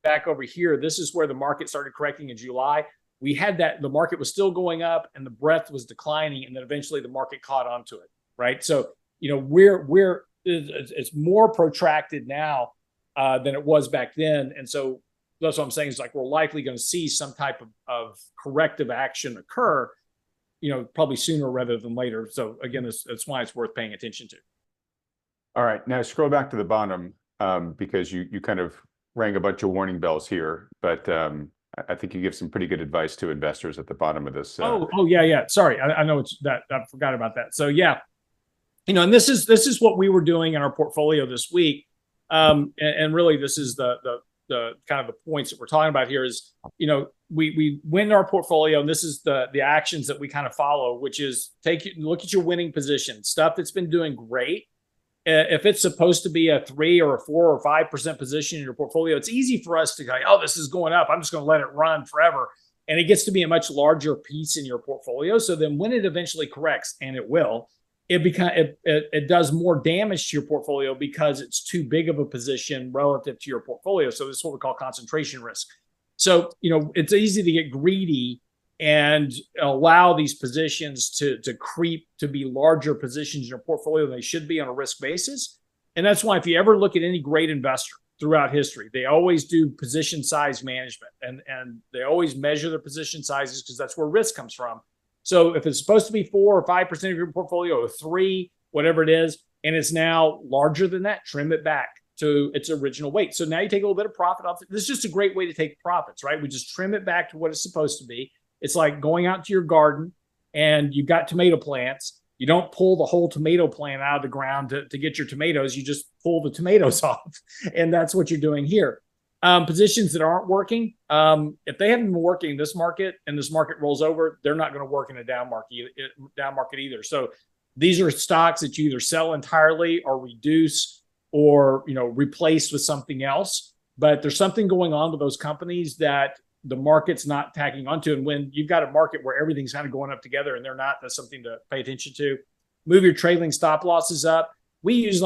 back over here. This is where the market started correcting in July. We had that the market was still going up and the breadth was declining, and then eventually the market caught onto it, right? So it's more protracted now than it was back then, and so that's what I'm saying is like we're likely going to see some type of corrective action occur, probably sooner rather than later. So again, that's why it's worth paying attention to. All right, now scroll back to the bottom because you kind of rang a bunch of warning bells here, but I think you give some pretty good advice to investors at the bottom of this. Yeah. Sorry, I know it's that I forgot about that. So yeah, and this is what we were doing in our portfolio this week, and really this is the kind of the points that we're talking about here is we win our portfolio, and this is the actions that we kind of follow, which is look at your winning position, stuff that's been doing great. If it's supposed to be a 3 or a 4 or 5% position in your portfolio, it's easy for us to go, oh, this is going up, I'm just going to let it run forever. And it gets to be a much larger piece in your portfolio. So then when it eventually corrects, and it will, it does more damage to your portfolio because it's too big of a position relative to your portfolio. So this is what we call concentration risk. So, it's easy to get greedy and allow these positions to creep to be larger positions in your portfolio than they should be on a risk basis. And that's why if you ever look at any great investor throughout history, they always do position size management, and they always measure their position sizes because that's where risk comes from. So if it's supposed to be 4 or 5% of your portfolio, or 3, whatever it is, and it's now larger than that, trim it back to its original weight. So now you take a little bit of profit off. This is just a great way to take profits, right? We just trim it back to what it's supposed to be. It's like going out to your garden and you've got tomato plants. You don't pull the whole tomato plant out of the ground to get your tomatoes. You just pull the tomatoes off. And that's what you're doing here. Positions that aren't working, if they haven't been working in this market and this market rolls over, they're not going to work in a down market either. So these are stocks that you either sell entirely or reduce or replace with something else. But there's something going on with those companies that the market's not tagging onto. And when you've got a market where everything's kind of going up together and they're not, that's something to pay attention to. Move your trailing stop losses up. We use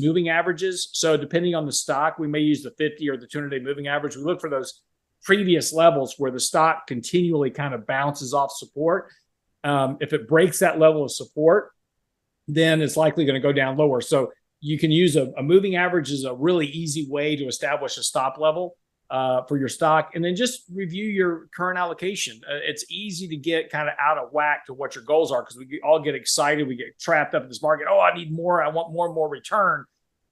moving averages. So depending on the stock, we may use the 50 or the 200-day moving average. We look for those previous levels where the stock continually kind of bounces off support. If it breaks that level of support, then it's likely going to go down lower. So you can use a moving average as a really easy way to establish a stop level for your stock, and then just review your current allocation. It's easy to get kind of out of whack to what your goals are because we all get excited. We get trapped up in this market. Oh, I need more. I want more and more return.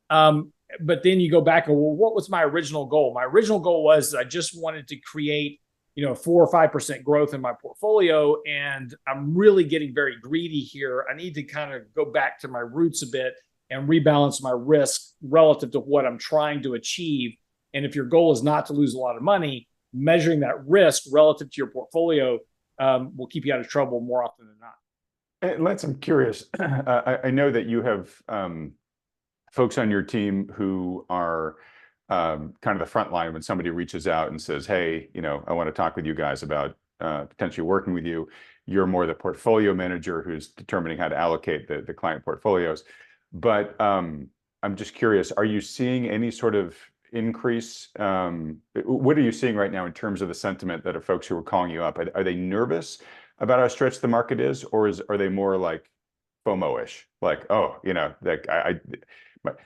And but then you go back and, well, what was my original goal? My original goal was I just wanted to create, 4 or 5% growth in my portfolio. And I'm really getting very greedy here. I need to kind of go back to my roots a bit and rebalance my risk relative to what I'm trying to achieve. And if your goal is not to lose a lot of money, measuring that risk relative to your portfolio will keep you out of trouble more often than not. And Lance, I'm curious. I know that you have folks on your team who are kind of the front line when somebody reaches out and says, hey, I want to talk with you guys about potentially working with you. You're more the portfolio manager who's determining how to allocate the client portfolios. But I'm just curious, are you seeing any sort of increase? What are you seeing right now in terms of the sentiment that are folks who are calling you up? Are they nervous about how stretched the market is, or are they more like FOMO-ish? Like, oh,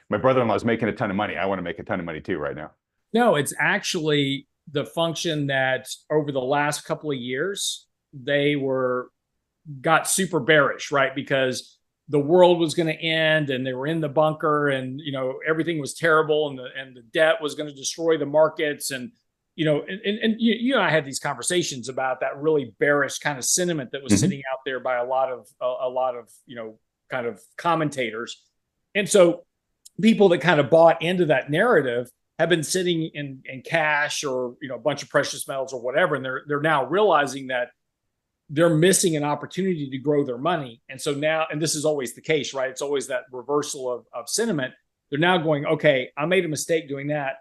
my brother-in-law is making a ton of money. I want to make a ton of money too right now. No, it's actually the function that over the last couple of years, they got super bearish, right? Because the world was going to end and they were in the bunker and, everything was terrible and the debt was going to destroy the markets. And, and you and I had these conversations about that really bearish kind of sentiment that was sitting out there by a lot of, kind of commentators. And so people that kind of bought into that narrative have been sitting in cash or, a bunch of precious metals or whatever. And they're now realizing that they're missing an opportunity to grow their money. And so now, and this is always the case, right? It's always that reversal of sentiment. They're now going, okay, I made a mistake doing that.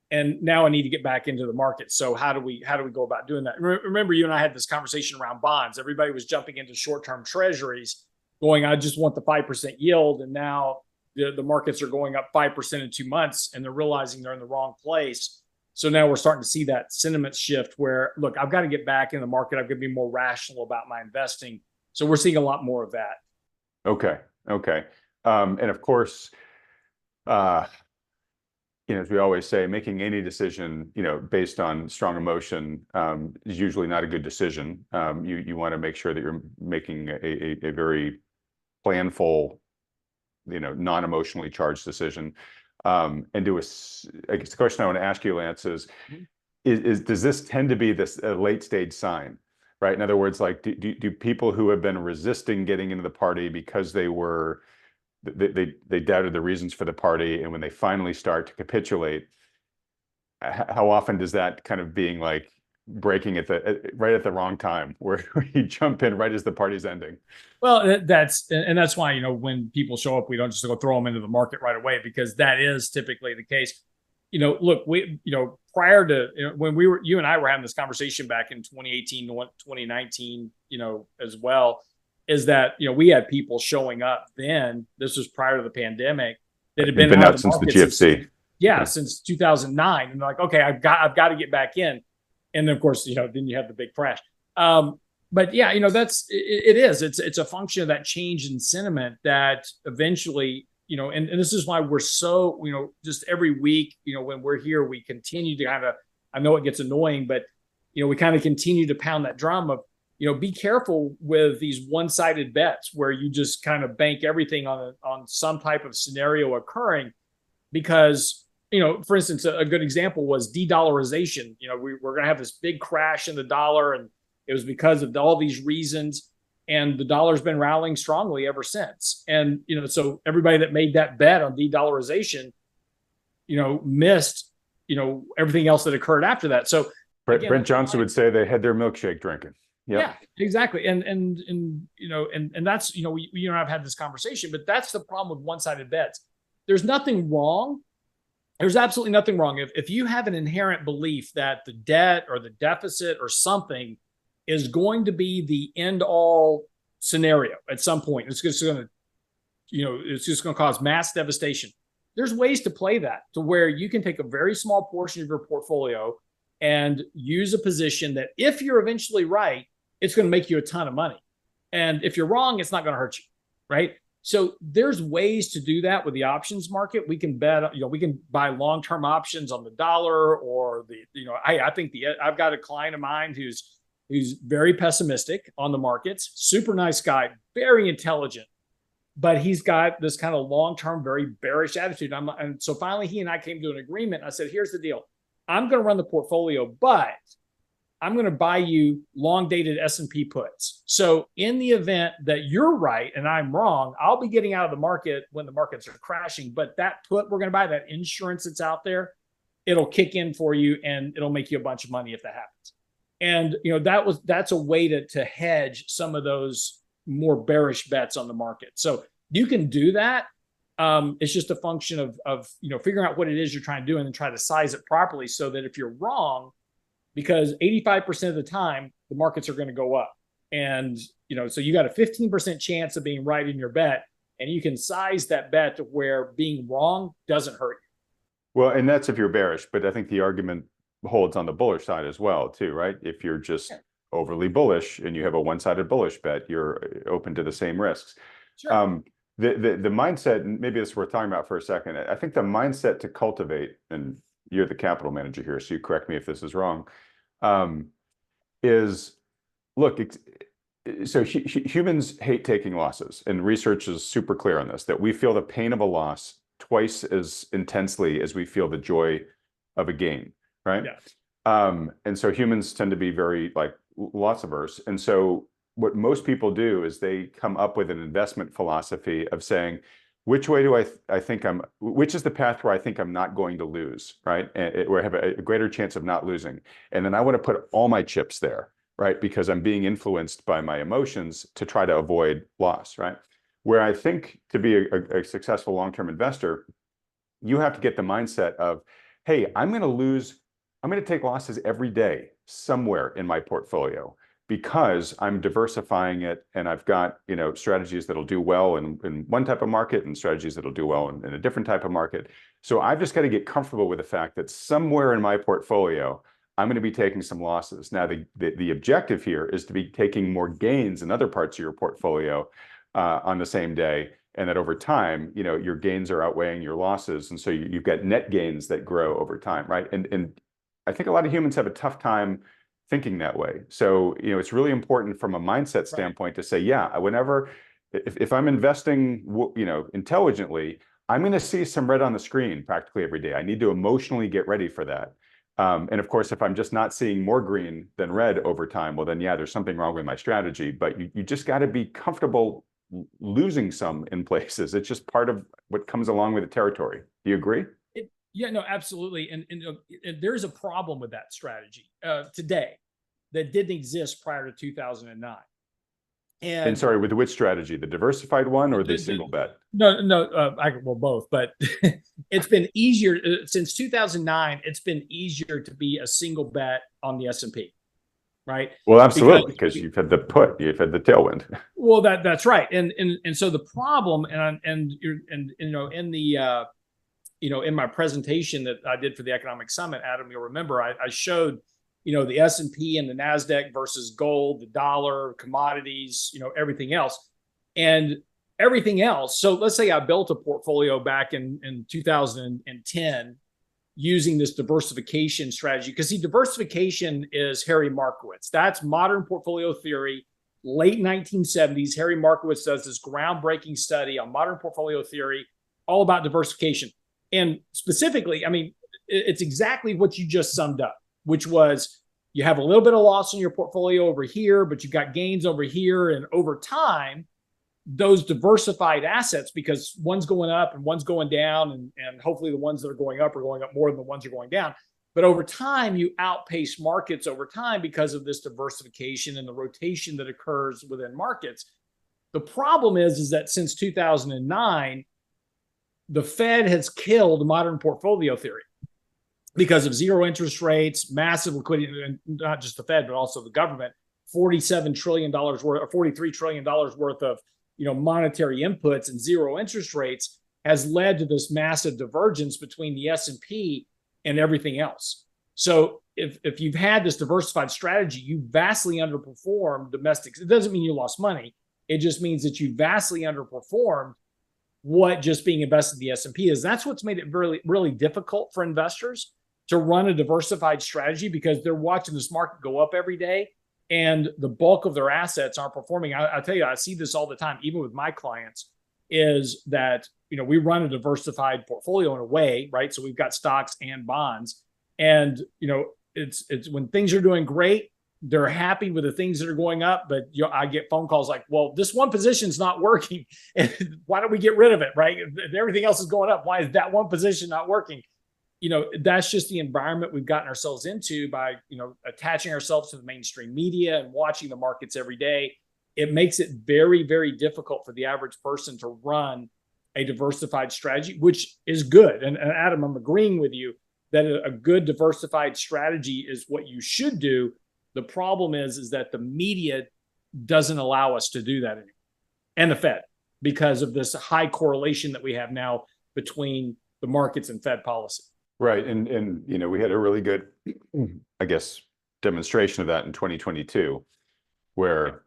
And now I need to get back into the market. So how do we go about doing that? Remember, you and I had this conversation around bonds. Everybody was jumping into short-term treasuries going, I just want the 5% yield. And now the markets are going up 5% in 2 months and they're realizing they're in the wrong place. So now we're starting to see that sentiment shift where, look, I've got to get back in the market. I've got to be more rational about my investing. So we're seeing a lot more of that. Okay. And of course, as we always say, making any decision, based on strong emotion is usually not a good decision. You want to make sure that you're making a very planful, non-emotionally charged decision. And I guess the question I want to ask you, Lance, is does this tend to be this late stage sign, right? In other words, like, do people who have been resisting getting into the party because they doubted the reasons for the party, and when they finally start to capitulate, how often does that kind of being like breaking right at the wrong time, where you jump in right as the party's ending? Well, that's why, when people show up, we don't just go throw them into the market right away, because that is typically the case. Look, we, prior to when you and I were having this conversation back in 2018 to 2019, as well, is that, we had people showing up then, this was prior to the pandemic, that had been out since the GFC. Since 2009. And they're like, okay, I've got to get back in. And then of course, then you have the big crash. But yeah, it's a function of that change in sentiment that eventually, and this is why we're so, just every week, when we're here, we continue to I know it gets annoying, but, we kind of continue to pound that drum of, be careful with these one-sided bets where you just kind of bank everything on some type of scenario occurring, because, for instance, a good example was de-dollarization. We're going to have this big crash in the dollar, and it was because of all these reasons, and the dollar's been rallying strongly ever since. And, so everybody that made that bet on de-dollarization, missed, everything else that occurred after that. So again, Brent Johnson would say they had their milkshake drinking. Yep. Yeah, exactly. And that's, we and I have had this conversation, but that's the problem with one-sided bets. There's nothing wrong. There's absolutely nothing wrong. If you have an inherent belief that the debt or the deficit or something is going to be the end all scenario at some point, it's just going to cause mass devastation. There's ways to play that to where you can take a very small portion of your portfolio and use a position that, if you're eventually right, it's going to make you a ton of money. And if you're wrong, it's not going to hurt you, right? So there's ways to do that with the options market. We can bet, we can buy long-term options on the dollar, or I think I've got a client of mine who's very pessimistic on the markets, super nice guy, very intelligent. but he's got this kind of long-term, very bearish attitude. And so finally, he and I came to an agreement. I said, here's the deal. I'm going to run the portfolio, but I'm going to buy you long-dated S&P puts. So in the event that you're right and I'm wrong, I'll be getting out of the market when the markets are crashing. But that put we're going to buy, that insurance that's out there, it'll kick in for you and it'll make you a bunch of money if that happens. And that's a way to hedge some of those more bearish bets on the market. So you can do that. It's just a function of figuring out what it is you're trying to do and then try to size it properly so that if you're wrong, because 85% of the time the markets are going to go up, and so you got a 15% chance of being right in your bet, and you can size that bet to where being wrong doesn't hurt you. Well, and that's if you're bearish, but I think the argument holds on the bullish side as well, too, right? If you're just overly bullish and you have a one-sided bullish bet, you're open to the same risks. Sure. The mindset, and maybe this is worth talking about for a second. I think the mindset to cultivate, and you're the capital manager here, so you correct me if this is wrong, is look, so humans hate taking losses, and research is super clear on this, that we feel the pain of a loss twice as intensely as we feel the joy of a gain, right? Yeah. And so humans tend to be very loss averse. And so what most people do is they come up with an investment philosophy of saying, which way do I think which is the path where I think I'm not going to lose, right? And where I have a greater chance of not losing. And then I want to put all my chips there, right? Because I'm being influenced by my emotions to try to avoid loss, right? Where I think to be a successful long-term investor, you have to get the mindset of, hey, I'm going to take losses every day somewhere in my portfolio, because I'm diversifying it and I've got strategies that'll do well in one type of market and strategies that'll do well in a different type of market. So I've just got to get comfortable with the fact that somewhere in my portfolio, I'm going to be taking some losses. Now, the objective here is to be taking more gains in other parts of your portfolio on the same day, and that over time, your gains are outweighing your losses, and so you've got net gains that grow over time, right? And I think a lot of humans have a tough time thinking that way. So, it's really important from a mindset standpoint to say, yeah, if I'm investing, intelligently, I'm going to see some red on the screen practically every day. I need to emotionally get ready for that. And of course, if I'm just not seeing more green than red over time, well, then yeah, there's something wrong with my strategy. But you just got to be comfortable losing some in places. It's just part of what comes along with the territory. Do you agree? Yeah, no, absolutely. And there's a problem with that strategy today that didn't exist prior to 2009. And sorry, with which strategy? The diversified one or the single bet? No, well, both. But it's been easier since 2009. It's been easier to be a single bet on the S&P, right? Well, absolutely, because you've had the tailwind. Well, that's right. And so the problem, in my presentation that I did for the Economic Summit, Adam, you'll remember, I showed, the S&P and the NASDAQ versus gold, the dollar, commodities, everything else. And everything else. So let's say I built a portfolio back in 2010 using this diversification strategy. Because see, diversification is Harry Markowitz. That's modern portfolio theory, late 1970s. Harry Markowitz does this groundbreaking study on modern portfolio theory, all about diversification. And specifically, I mean, it's exactly what you just summed up, which was you have a little bit of loss in your portfolio over here, but you've got gains over here. And over time, those diversified assets, because one's going up and one's going down, and hopefully the ones that are going up more than the ones that are going down. But over time, you outpace markets over time because of this diversification and the rotation that occurs within markets. The problem is that since 2009, the Fed has killed modern portfolio theory because of zero interest rates, massive liquidity, and not just the Fed, but also the government, $47 trillion worth, or $43 trillion worth of monetary inputs and zero interest rates has led to this massive divergence between the S&P and everything else. So if you've had this diversified strategy, you vastly underperformed domestics. It doesn't mean you lost money. It just means that you vastly underperformed what just being invested in the S&P is. That's what's made it really, really difficult for investors to run a diversified strategy, because they're watching this market go up every day and the bulk of their assets aren't performing. I tell you, I see this all the time, even with my clients. is that, we run a diversified portfolio in a way, right? So we've got stocks and bonds, and it's when things are doing great, they're happy with the things that are going up, but I get phone calls like, well, this one position's not working, and why don't we get rid of it, right? If everything else is going up, why is that one position not working? That's just the environment we've gotten ourselves into by attaching ourselves to the mainstream media and watching the markets every day. It makes it very, very difficult for the average person to run a diversified strategy, which is good. And Adam, I'm agreeing with you that a good diversified strategy is what you should do. The problem is that the media doesn't allow us to do that anymore, and the Fed, because of this high correlation that we have now between the markets and Fed policy. Right. And we had a really good, I guess, demonstration of that in 2022, where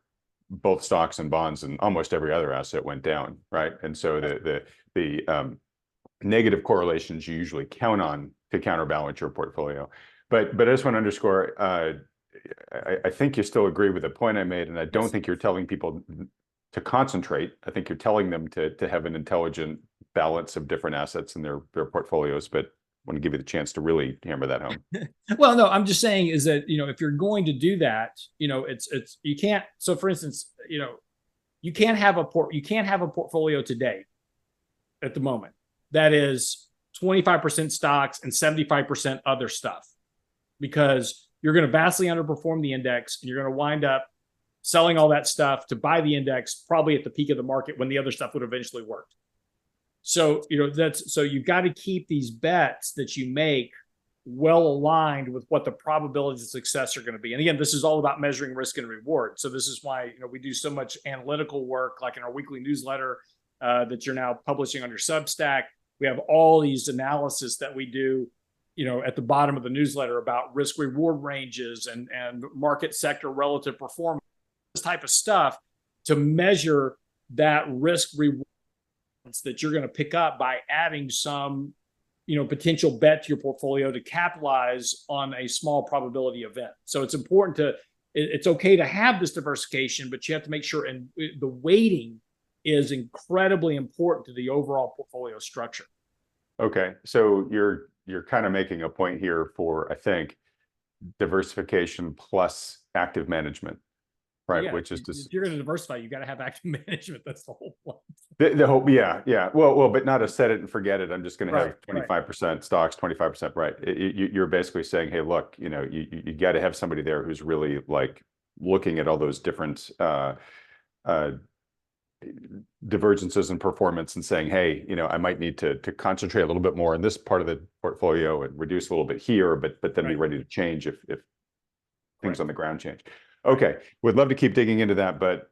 both stocks and bonds and almost every other asset went down, right? And so the negative correlations you usually count on to counterbalance your portfolio. But I just want to underscore, I think you still agree with the point I made, and I don't think you're telling people to concentrate. I think you're telling them to have an intelligent balance of different assets in their portfolios, but I want to give you the chance to really hammer that home. Well, no, I'm just saying is that, if you're going to do that, it's you can't. So for instance, you can't have a portfolio today at the moment that is 25% stocks and 75% other stuff, because you're going to vastly underperform the index, and you're going to wind up selling all that stuff to buy the index probably at the peak of the market when the other stuff would eventually work. So, so you've got to keep these bets that you make well aligned with what the probabilities of success are going to be. And again, this is all about measuring risk and reward. So this is why, we do so much analytical work, like in our weekly newsletter that you're now publishing on your Substack. We have all these analysis that we do, at the bottom of the newsletter about risk reward ranges and market sector relative performance, this type of stuff, to measure that risk reward that you're going to pick up by adding some, potential bet to your portfolio to capitalize on a small probability event. So it's important it's okay to have this diversification, but you have to make sure, and the weighting is incredibly important to the overall portfolio structure. Okay. So you're kind of making a point here for, I think, diversification plus active management. Right, yeah, which is just, if you're going to diversify, you got to have active management. That's the whole point. The whole, yeah. Well, but not a set it and forget it. I'm just going to have 25% stocks, 25%. Right. You're basically saying, hey, look, you got to have somebody there who's really like looking at all those different divergences in performance and saying, hey, I might need to concentrate a little bit more in this part of the portfolio and reduce a little bit here, but then be ready to change if things on the ground change. Okay, would love to keep digging into that, but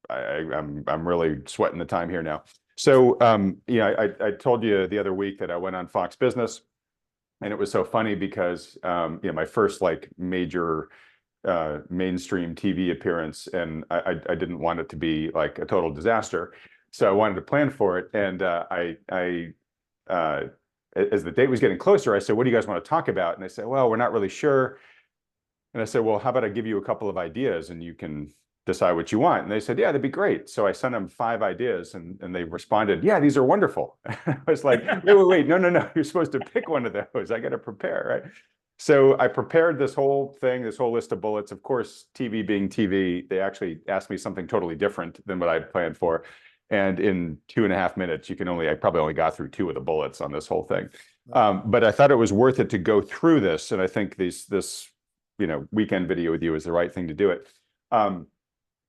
I'm really sweating the time here now. So, I told you the other week that I went on Fox Business, and it was so funny because, my first like major mainstream TV appearance, and I didn't want it to be like a total disaster, so I wanted to plan for it. And as the date was getting closer, I said, "What do you guys want to talk about?" And they said, "Well, we're not really sure." And I said, well, how about I give you a couple of ideas and you can decide what you want? And they said, yeah, that'd be great. So I sent them 5 ideas, and they responded, yeah, these are wonderful. I was like, wait, no, you're supposed to pick one of those. I got to prepare, right? So I prepared this whole thing, this whole list of bullets. Of course, TV being TV, they actually asked me something totally different than what I had planned for. And in 2.5 minutes, I probably only got through 2 of the bullets on this whole thing. But I thought it was worth it to go through this. And I think this weekend video with you is the right thing to do it.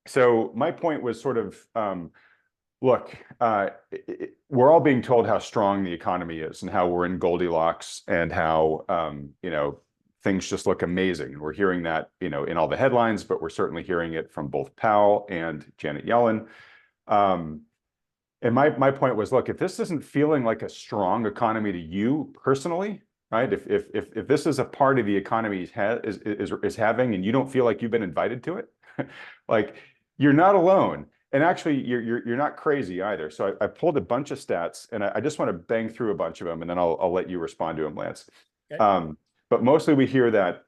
So my point was sort of, look, we're all being told how strong the economy is and how we're in Goldilocks and how, things just look amazing. We're hearing that, in all the headlines, but we're certainly hearing it from both Powell and Janet Yellen. And my point was, look, if this isn't feeling like a strong economy to you personally, right? If this is a part of the economy is having, and you don't feel like you've been invited to it, like you're not alone. And actually, you're not crazy either. So I pulled a bunch of stats, and I just want to bang through a bunch of them, and then I'll let you respond to them, Lance. Okay. But mostly we hear that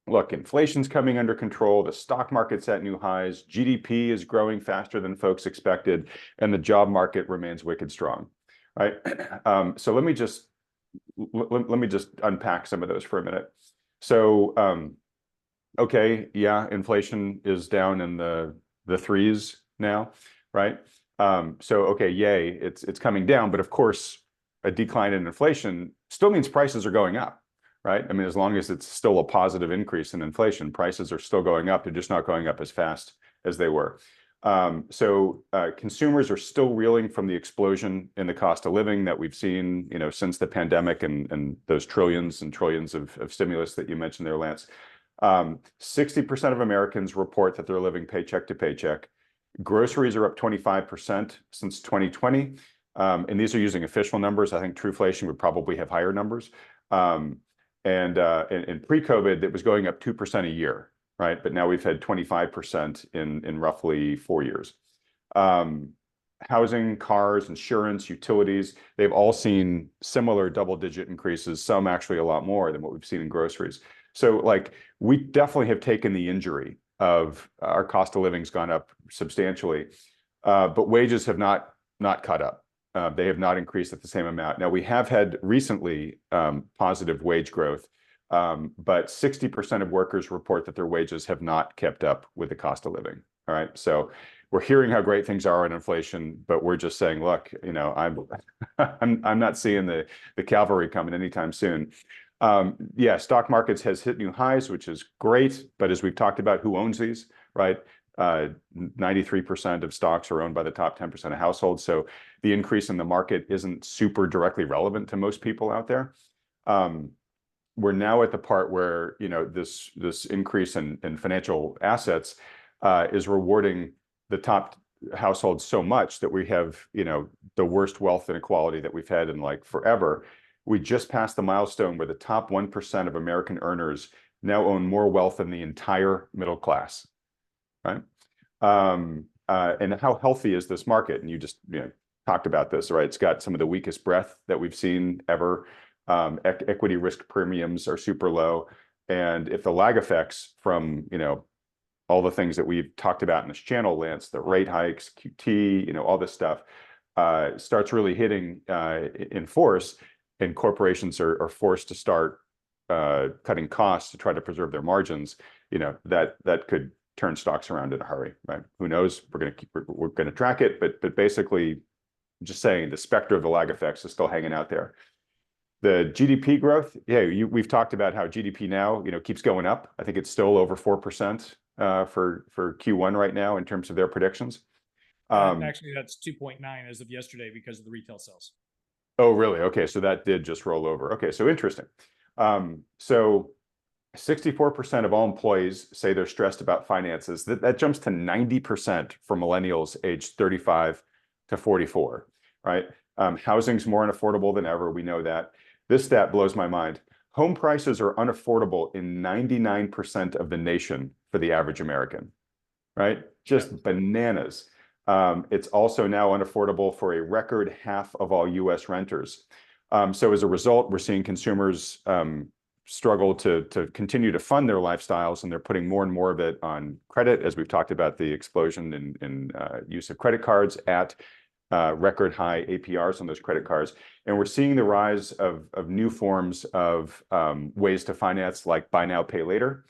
look, inflation's coming under control, the stock market's at new highs, GDP is growing faster than folks expected, and the job market remains wicked strong, right? So let me just unpack some of those for a minute. So okay, yeah, inflation is down in the threes now, right? So okay, yay, it's coming down, but of course, a decline in inflation still means prices are going up, right? I mean, as long as it's still a positive increase in inflation, prices are still going up. They're just not going up as fast as they were. So consumers are still reeling from the explosion in the cost of living that we've seen, since the pandemic and those trillions and trillions of stimulus that you mentioned there, Lance. 60% of Americans report that they're living paycheck to paycheck. Groceries are up 25% since 2020. And these are using official numbers. I think Trueflation would probably have higher numbers. And pre-COVID, it was going up 2% a year, right? But now we've had 25% in roughly 4 years. Housing, cars, insurance, utilities, they've all seen similar double-digit increases, some actually a lot more than what we've seen in groceries. So like we definitely have taken the injury of our cost of living's gone up substantially, but wages have not caught up. They have not increased at the same amount. Now we have had recently positive wage growth, but 60% of workers report that their wages have not kept up with the cost of living. All right, so we're hearing how great things are in inflation, but we're just saying, look, I'm not seeing the cavalry coming anytime soon. Yeah, stock markets has hit new highs, which is great, but as we've talked about, who owns these, right? 93% of stocks are owned by the top 10% of households. So the increase in the market isn't super directly relevant to most people out there. We're now at the part where, this increase in financial assets is rewarding the top households so much that we have, the worst wealth inequality that we've had in like forever. We just passed the milestone where the top 1% of American earners now own more wealth than the entire middle class. Right? And how healthy is this market? And you just talked about this, right? It's got some of the weakest breadth that we've seen ever. Equity risk premiums are super low. And if the lag effects from, all the things that we've talked about in this channel, Lance, the rate hikes, QT, all this stuff, starts really hitting in force, and corporations are forced to start cutting costs to try to preserve their margins, that could turn stocks around in a hurry, right? Who knows? We're gonna track it, but basically, just saying the specter of the lag effects is still hanging out there. The GDP growth, we've talked about how GDP now, keeps going up. I think it's still over 4% for Q1 right now in terms of their predictions. Actually, that's 2.9 as of yesterday because of the retail sales. Oh, really? Okay, so that did just roll over. Okay, so interesting. So 64% of all employees say they're stressed about finances. That jumps to 90% for millennials aged 35 to 44, right? Housing's more unaffordable than ever. We know that. This stat blows my mind. Home prices are unaffordable in 99% of the nation for the average American, right? Just bananas. It's also now unaffordable for a record half of all US renters. So as a result, we're seeing consumers struggle to continue to fund their lifestyles, and they're putting more and more of it on credit, as we've talked about the explosion in use of credit cards at record high APRs on those credit cards. And we're seeing the rise of new forms of ways to finance, like buy now, pay later,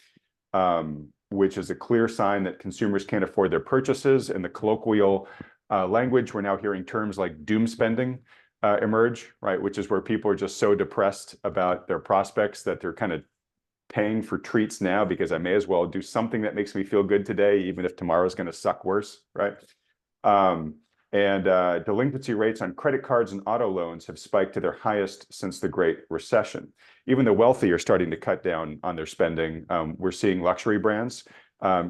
which is a clear sign that consumers can't afford their purchases. In the colloquial language, we're now hearing terms like doom spending emerge, right? Which is where people are just so depressed about their prospects that they're kind of paying for treats now because I may as well do something that makes me feel good today, even if tomorrow's going to suck worse, right? And delinquency rates on credit cards and auto loans have spiked to their highest since the Great Recession. Even the wealthy are starting to cut down on their spending. We're seeing luxury brands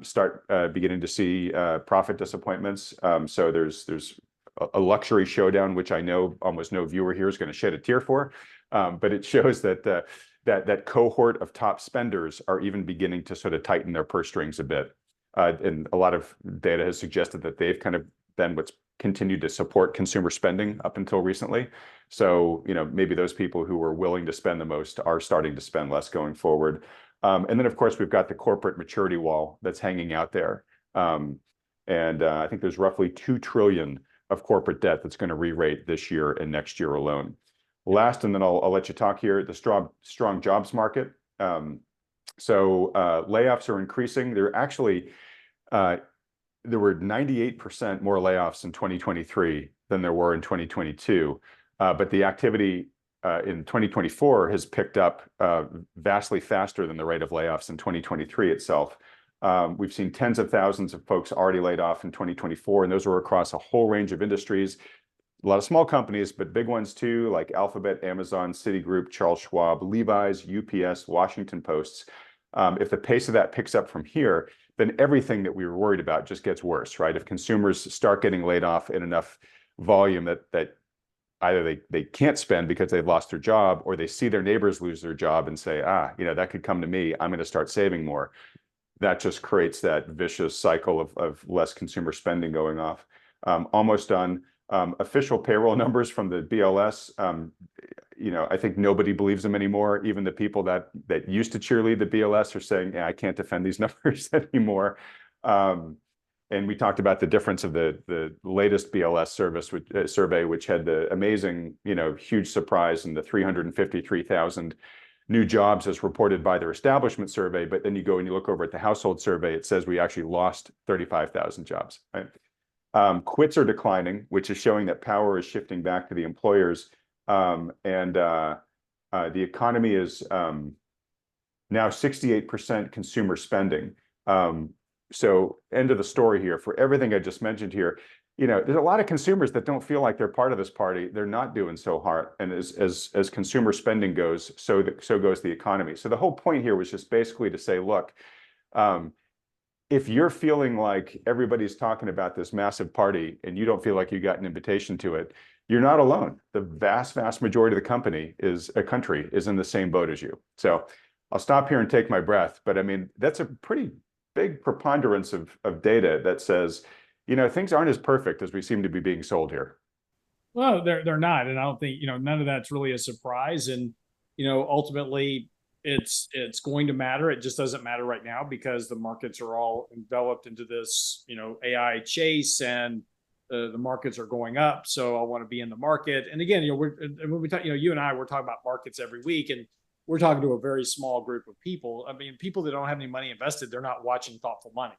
start beginning to see profit disappointments. So there's a luxury showdown, which I know almost no viewer here is going to shed a tear for, but it shows that that cohort of top spenders are even beginning to sort of tighten their purse strings a bit. And a lot of data has suggested that they've kind of been what's continued to support consumer spending up until recently. So, maybe those people who were willing to spend the most are starting to spend less going forward. And then, of course, we've got the corporate maturity wall that's hanging out there. And I think there's roughly 2 trillion of corporate debt that's going to re-rate this year and next year alone. Last, and then I'll let you talk here, the strong jobs market. So layoffs are increasing. They're actually, there were 98% more layoffs in 2023 than there were in 2022. But the activity in 2024 has picked up vastly faster than the rate of layoffs in 2023 itself. We've seen tens of thousands of folks already laid off in 2024, and those were across a whole range of industries. A lot of small companies, but big ones too, like Alphabet, Amazon, Citigroup, Charles Schwab, Levi's, UPS, Washington Posts. If the pace of that picks up from here, then everything that we were worried about just gets worse, right? If consumers start getting laid off in enough volume that either they can't spend because they've lost their job, or they see their neighbors lose their job and say, that could come to me, I'm going to start saving more. That just creates that vicious cycle of less consumer spending going off. Almost done. Official payroll numbers from the BLS, I think nobody believes them anymore. Even the people that used to cheerlead the BLS are saying, I can't defend these numbers anymore. And we talked about the difference of the latest BLS survey, which had the amazing, huge surprise in the 353,000 new jobs as reported by their establishment survey. But then you go and you look over at the household survey, it says we actually lost 35,000 jobs. Right? Quits are declining, which is showing that power is shifting back to the employers. And the economy is now 68% consumer spending. So end of the story here. For everything I just mentioned here, there's a lot of consumers that don't feel like they're part of this party. They're not doing so hard. And as consumer spending goes, so goes the economy. So the whole point here was just basically to say, look, if you're feeling like everybody's talking about this massive party and you don't feel like you got an invitation to it, you're not alone. The vast, vast majority of the country is in the same boat as you. So I'll stop here and take my breath. But I mean, that's a pretty big preponderance of data that says, things aren't as perfect as we seem to be being sold here. Well, they're not. And I don't think, none of that's really a surprise. And, ultimately, it's going to matter. It just doesn't matter right now because the markets are all enveloped into this, AI chase, and the markets are going up. So I want to be in the market. And again, when we talk, you and I, we're talking about markets every week, and we're talking to a very small group of people. I mean, people that don't have any money invested, they're not watching thoughtful money.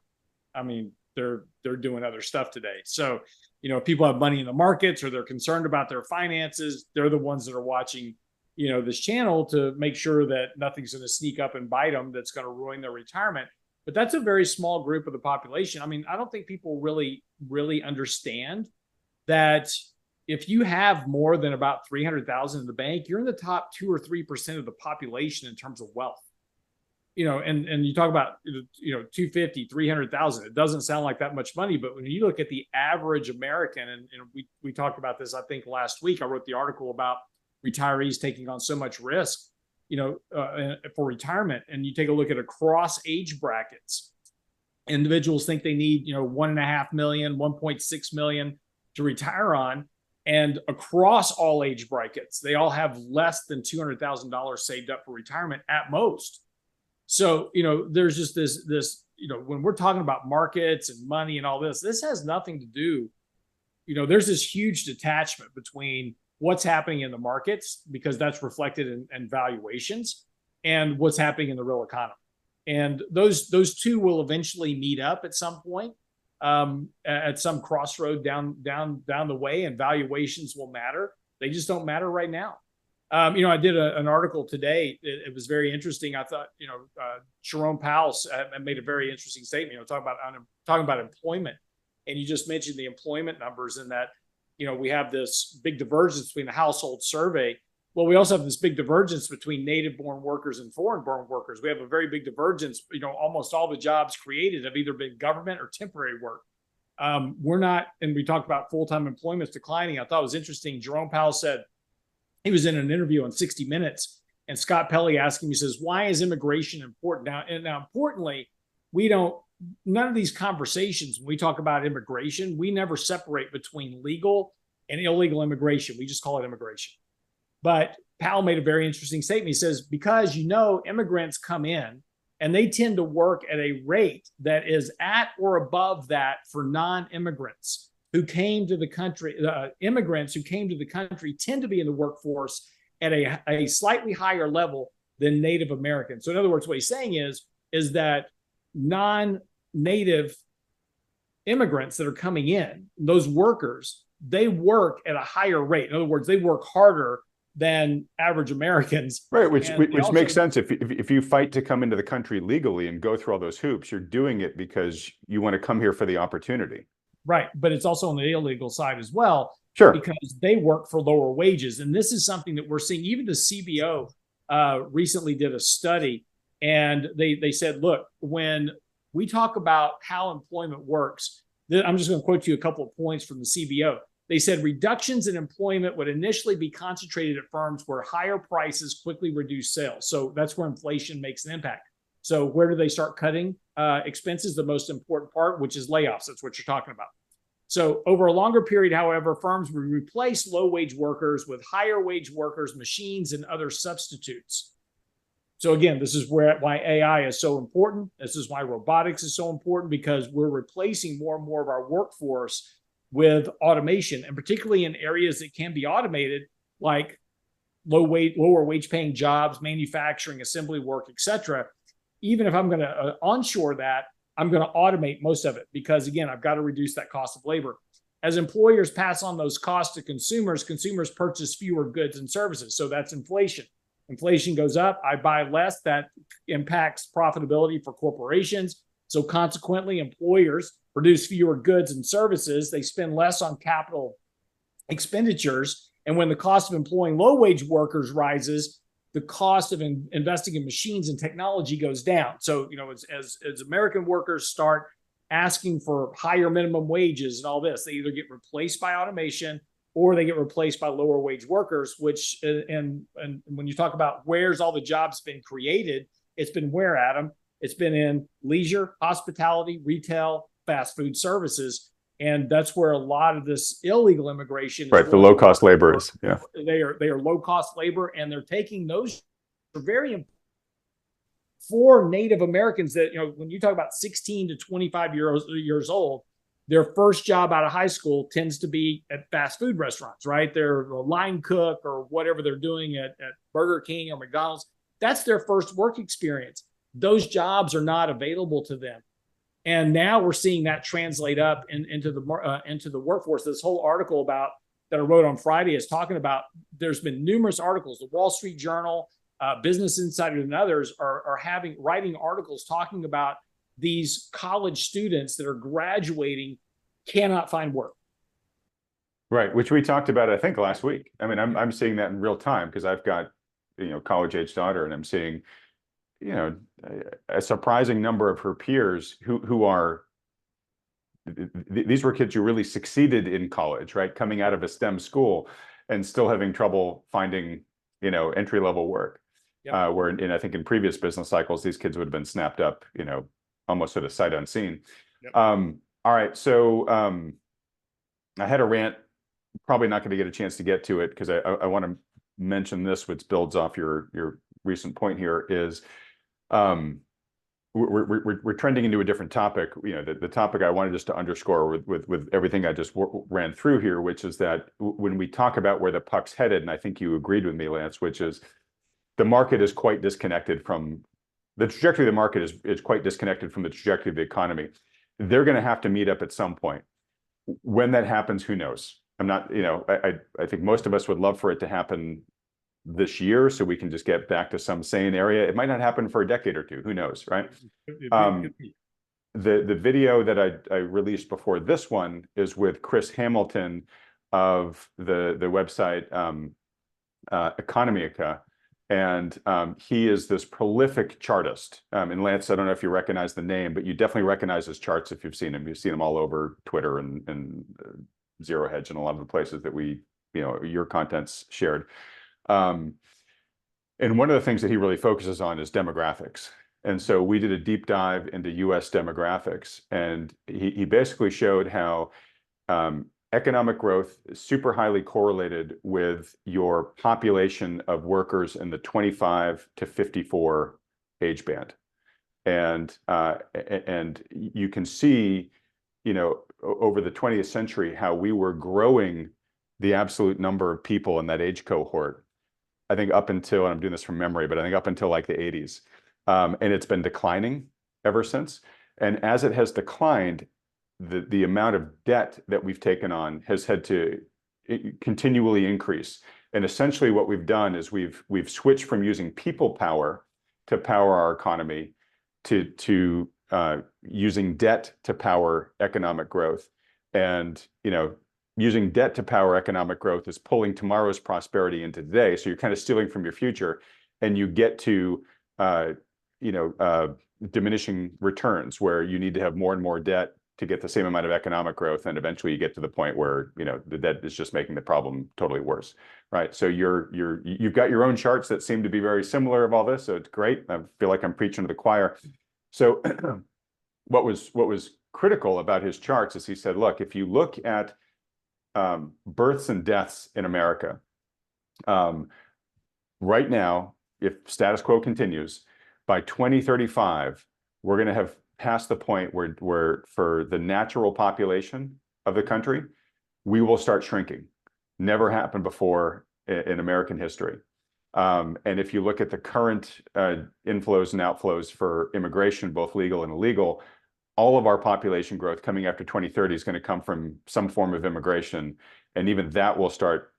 I mean, they're doing other stuff today. So, if people have money in the markets or they're concerned about their finances, they're the ones that are watching this channel to make sure that nothing's going to sneak up and bite them that's going to ruin their retirement. But that's a very small group of the population. I mean, I don't think people really understand that if you have more than about 300,000 in the bank, you're in the top 2 or 3% of the population in terms of wealth. And you talk about 250, 300,000. It doesn't sound like that much money, but when you look at the average American, and we talked about this, I think last week, I wrote the article about retirees taking on so much risk, for retirement. And you take a look at across age brackets, individuals think they need, 1.5 million, 1.6 million to retire on. And across all age brackets, they all have less than $200,000 saved up for retirement at most. So, there's just this, when we're talking about markets and money and all this has nothing to do, there's this huge detachment between what's happening in the markets, because that's reflected in valuations, and what's happening in the real economy. And those two will eventually meet up at some point, at some crossroad down the way, and valuations will matter. They just don't matter right now. I did an article today. It was very interesting. I thought, Jerome Powell made a very interesting statement, talking about employment. And you just mentioned the employment numbers, and that, we have this big divergence between the household survey. Well, we also have this big divergence between native-born workers and foreign-born workers. We have a very big divergence. Almost all the jobs created have either been government or temporary work. We're not, and we talked about full-time employment declining. I thought it was interesting. Jerome Powell said, he was in an interview on 60 Minutes, and Scott Pelley asked him, he says, why is immigration important? Now, importantly, none of these conversations, when we talk about immigration, we never separate between legal and illegal immigration. We just call it immigration. But Powell made a very interesting statement. He says, because immigrants come in And they tend to work at a rate that is at or above that for non-immigrants who came to the country. Immigrants who came to the country tend to be in the workforce at a slightly higher level than Native Americans. So in other words, what he's saying is that non-native immigrants that are coming in, those workers, they work at a higher rate. In other words, they work harder than average Americans. Right, which makes sense. If you fight to come into the country legally and go through all those hoops, you're doing it because you want to come here for the opportunity. Right, but it's also on the illegal side as well. Sure. Because they work for lower wages. And this is something that we're seeing. Even the CBO recently did a study, and they said, look, when we talk about how employment works, I'm just going to quote you a couple of points from the CBO. They said reductions in employment would initially be concentrated at firms where higher prices quickly reduce sales. So that's where inflation makes an impact. So where do they start cutting expenses? The most important part, which is layoffs. That's what you're talking about. So over a longer period, however, firms would replace low-wage workers with higher-wage workers, machines, and other substitutes. So again, this is why AI is so important. This is why robotics is so important, because we're replacing more and more of our workforce with automation, and particularly in areas that can be automated, like lower wage paying jobs, manufacturing, assembly work, etc. Even if I'm going to onshore that, I'm going to automate most of it, because again, I've got to reduce that cost of labor. As employers pass on those costs to consumers, consumers purchase fewer goods and services. So that's inflation. Inflation goes up, I buy less. That impacts profitability for corporations. So consequently, employers produce fewer goods and services. They spend less on capital expenditures. And when the cost of employing low-wage workers rises, the cost of investing in machines and technology goes down. So, as American workers start asking for higher minimum wages and all this, they either get replaced by automation or they get replaced by lower wage workers, which, and when you talk about where's all the jobs been created, it's been where, Adam? It's been in leisure, hospitality, retail, fast food services. And that's where a lot of this illegal immigration is. Right, the low-cost labor is, yeah. They are low-cost labor, and they're taking those are very important for Native Americans that, when you talk about 16 to 25 years old, their first job out of high school tends to be at fast food restaurants, right? They're a line cook or whatever they're doing at Burger King or McDonald's. That's their first work experience. Those jobs are not available to them. And now we're seeing that translate up into the workforce. This whole article that I wrote on Friday is talking about, there's been numerous articles. The Wall Street Journal, Business Insider, and others are writing articles talking about these college students that are graduating cannot find work. Right, which we talked about, I think, last week. I mean, I'm seeing that in real time because I've got college-age daughter, and I'm seeing a surprising number of her peers who are, these were kids who really succeeded in college, right? Coming out of a STEM school and still having trouble finding, entry-level work. Yep. Where I think in previous business cycles, these kids would have been snapped up, almost sort of sight unseen. Yep. All right, so I had a rant, probably not going to get a chance to get to it because I want to mention this, which builds off your recent point here, is we're trending into a different topic. The topic I wanted just to underscore with everything I just ran through here, which is that when we talk about where the puck's headed, and I think you agreed with me, Lance, which is the market is quite disconnected from the trajectory of the market is quite disconnected from the trajectory of the economy. They're going to have to meet up at some point. When that happens, who knows? I'm not, I think most of us would love for it to happen this year so we can just get back to some sane area. It might not happen for a decade or two. Who knows, right? The video that I released before this one is with Chris Hamilton of the website Economica. And he is this prolific chartist. And Lance, I don't know if you recognize the name, but you definitely recognize his charts if you've seen him. You've seen him all over Twitter and Zero Hedge and a lot of the places that your content's shared. And one of the things that he really focuses on is demographics. And so we did a deep dive into US demographics, and he basically showed how economic growth is super highly correlated with your population of workers in the 25 to 54 age band. And you can see, over the 20th century, how we were growing the absolute number of people in that age cohort. I think up until, and I'm doing this from memory, but I think up until like the 80s. And it's been declining ever since. And as it has declined, the amount of debt that we've taken on has had to continually increase. And essentially what we've done is we've switched from using people power to power our economy to using debt to power economic growth. And, using debt to power economic growth is pulling tomorrow's prosperity into today. So you're kind of stealing from your future, and you get to, diminishing returns where you need to have more and more debt to get the same amount of economic growth. And eventually you get to the point where, the debt is just making the problem totally worse, right? So you've got your own charts that seem to be very similar of all this. So it's great. I feel like I'm preaching to the choir. So what was critical about his charts is he said, look, if you look at births and deaths in America, right now, if status quo continues, by 2035, we're going to have passed the point where for the natural population of the country, we will start shrinking. Never happened before in American history. And if you look at the current inflows and outflows for immigration, both legal and illegal, all of our population growth coming after 2030 is going to come from some form of immigration. And even that will start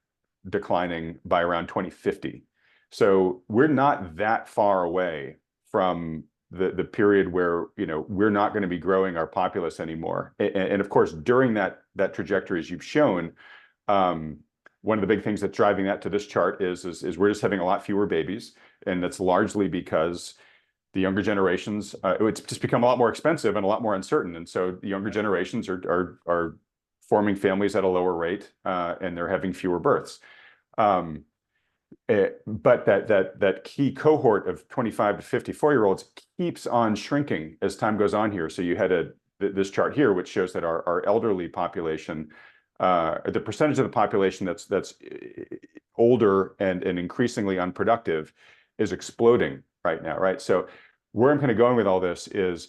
declining by around 2050. So we're not that far away from the period where, we're not going to be growing our populace anymore. And of course, during that trajectory, as you've shown, one of the big things that's driving that to this chart is we're just having a lot fewer babies. And that's largely because the younger generations, it's just become a lot more expensive and a lot more uncertain. And so the younger generations are forming families at a lower rate, and they're having fewer births. But that key cohort of 25 to 54-year-olds keeps on shrinking as time goes on here. So you had this chart here, which shows that our elderly population, the percentage of the population that's older and increasingly unproductive, is exploding right now, right? So where I'm kind of going with all this is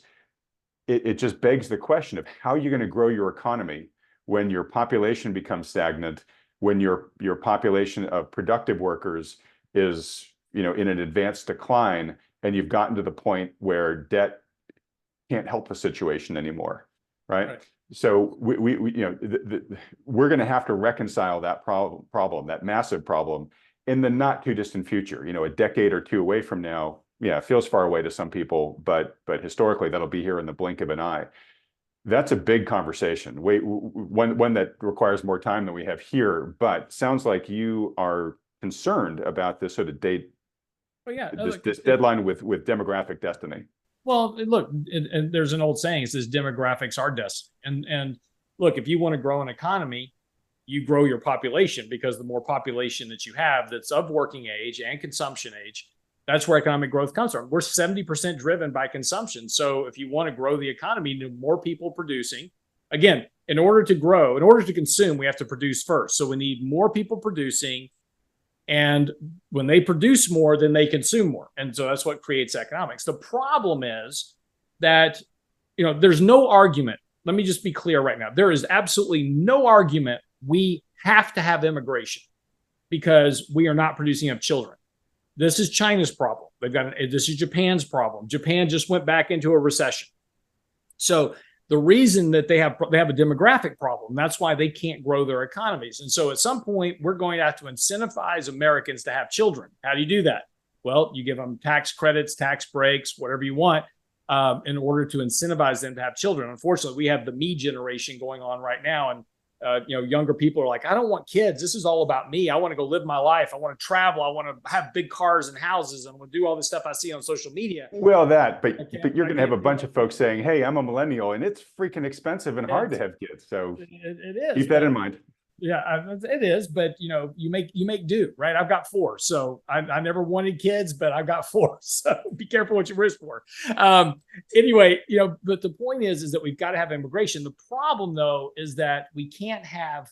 it just begs the question of how you're going to grow your economy when your population becomes stagnant, when your population of productive workers is, in an advanced decline, and you've gotten to the point where debt can't help the situation anymore, right? So we're going to have to reconcile that problem, that massive problem, in the not too distant future. A decade or two away from now, it feels far away to some people, but historically that'll be here in the blink of an eye. That's a big conversation, one that requires more time than we have here. But sounds like you are concerned about this sort of date, this deadline with demographic destiny. Well, look, and there's an old saying, it says demographics are destiny. And look, if you want to grow an economy, you grow your population, because the more population that you have that's of working age and consumption age, that's where economic growth comes from. We're 70% driven by consumption. So if you want to grow the economy, you need more people producing. Again, in order to consume, we have to produce first. So we need more people producing. And when they produce more, then they consume more. And so that's what creates economics. The problem is that, there's no argument. Let me just be clear right now. There is absolutely no argument we have to have immigration because we are not producing enough children. This is China's problem. This is Japan's problem. Japan just went back into a recession. So the reason that they have a demographic problem, that's why they can't grow their economies. And so at some point, we're going to have to incentivize Americans to have children. How do you do that? Well, you give them tax credits, tax breaks, whatever you want, in order to incentivize them to have children. Unfortunately, we have the me generation going on right now. And younger people are like, I don't want kids. This is all about me. I want to go live my life. I want to travel. I want to have big cars and houses. I want to do all this stuff I see on social media. Well, but you're going to have a bunch of folks saying, hey, I'm a millennial and it's freaking expensive and hard to have kids. So it is. Keep that in mind. Yeah, it is. But, you make do, right? I've got 4. So I never wanted kids, but I've got 4. So be careful what you wish for. Anyway, but the point is that we've got to have immigration. The problem, though, is that we can't have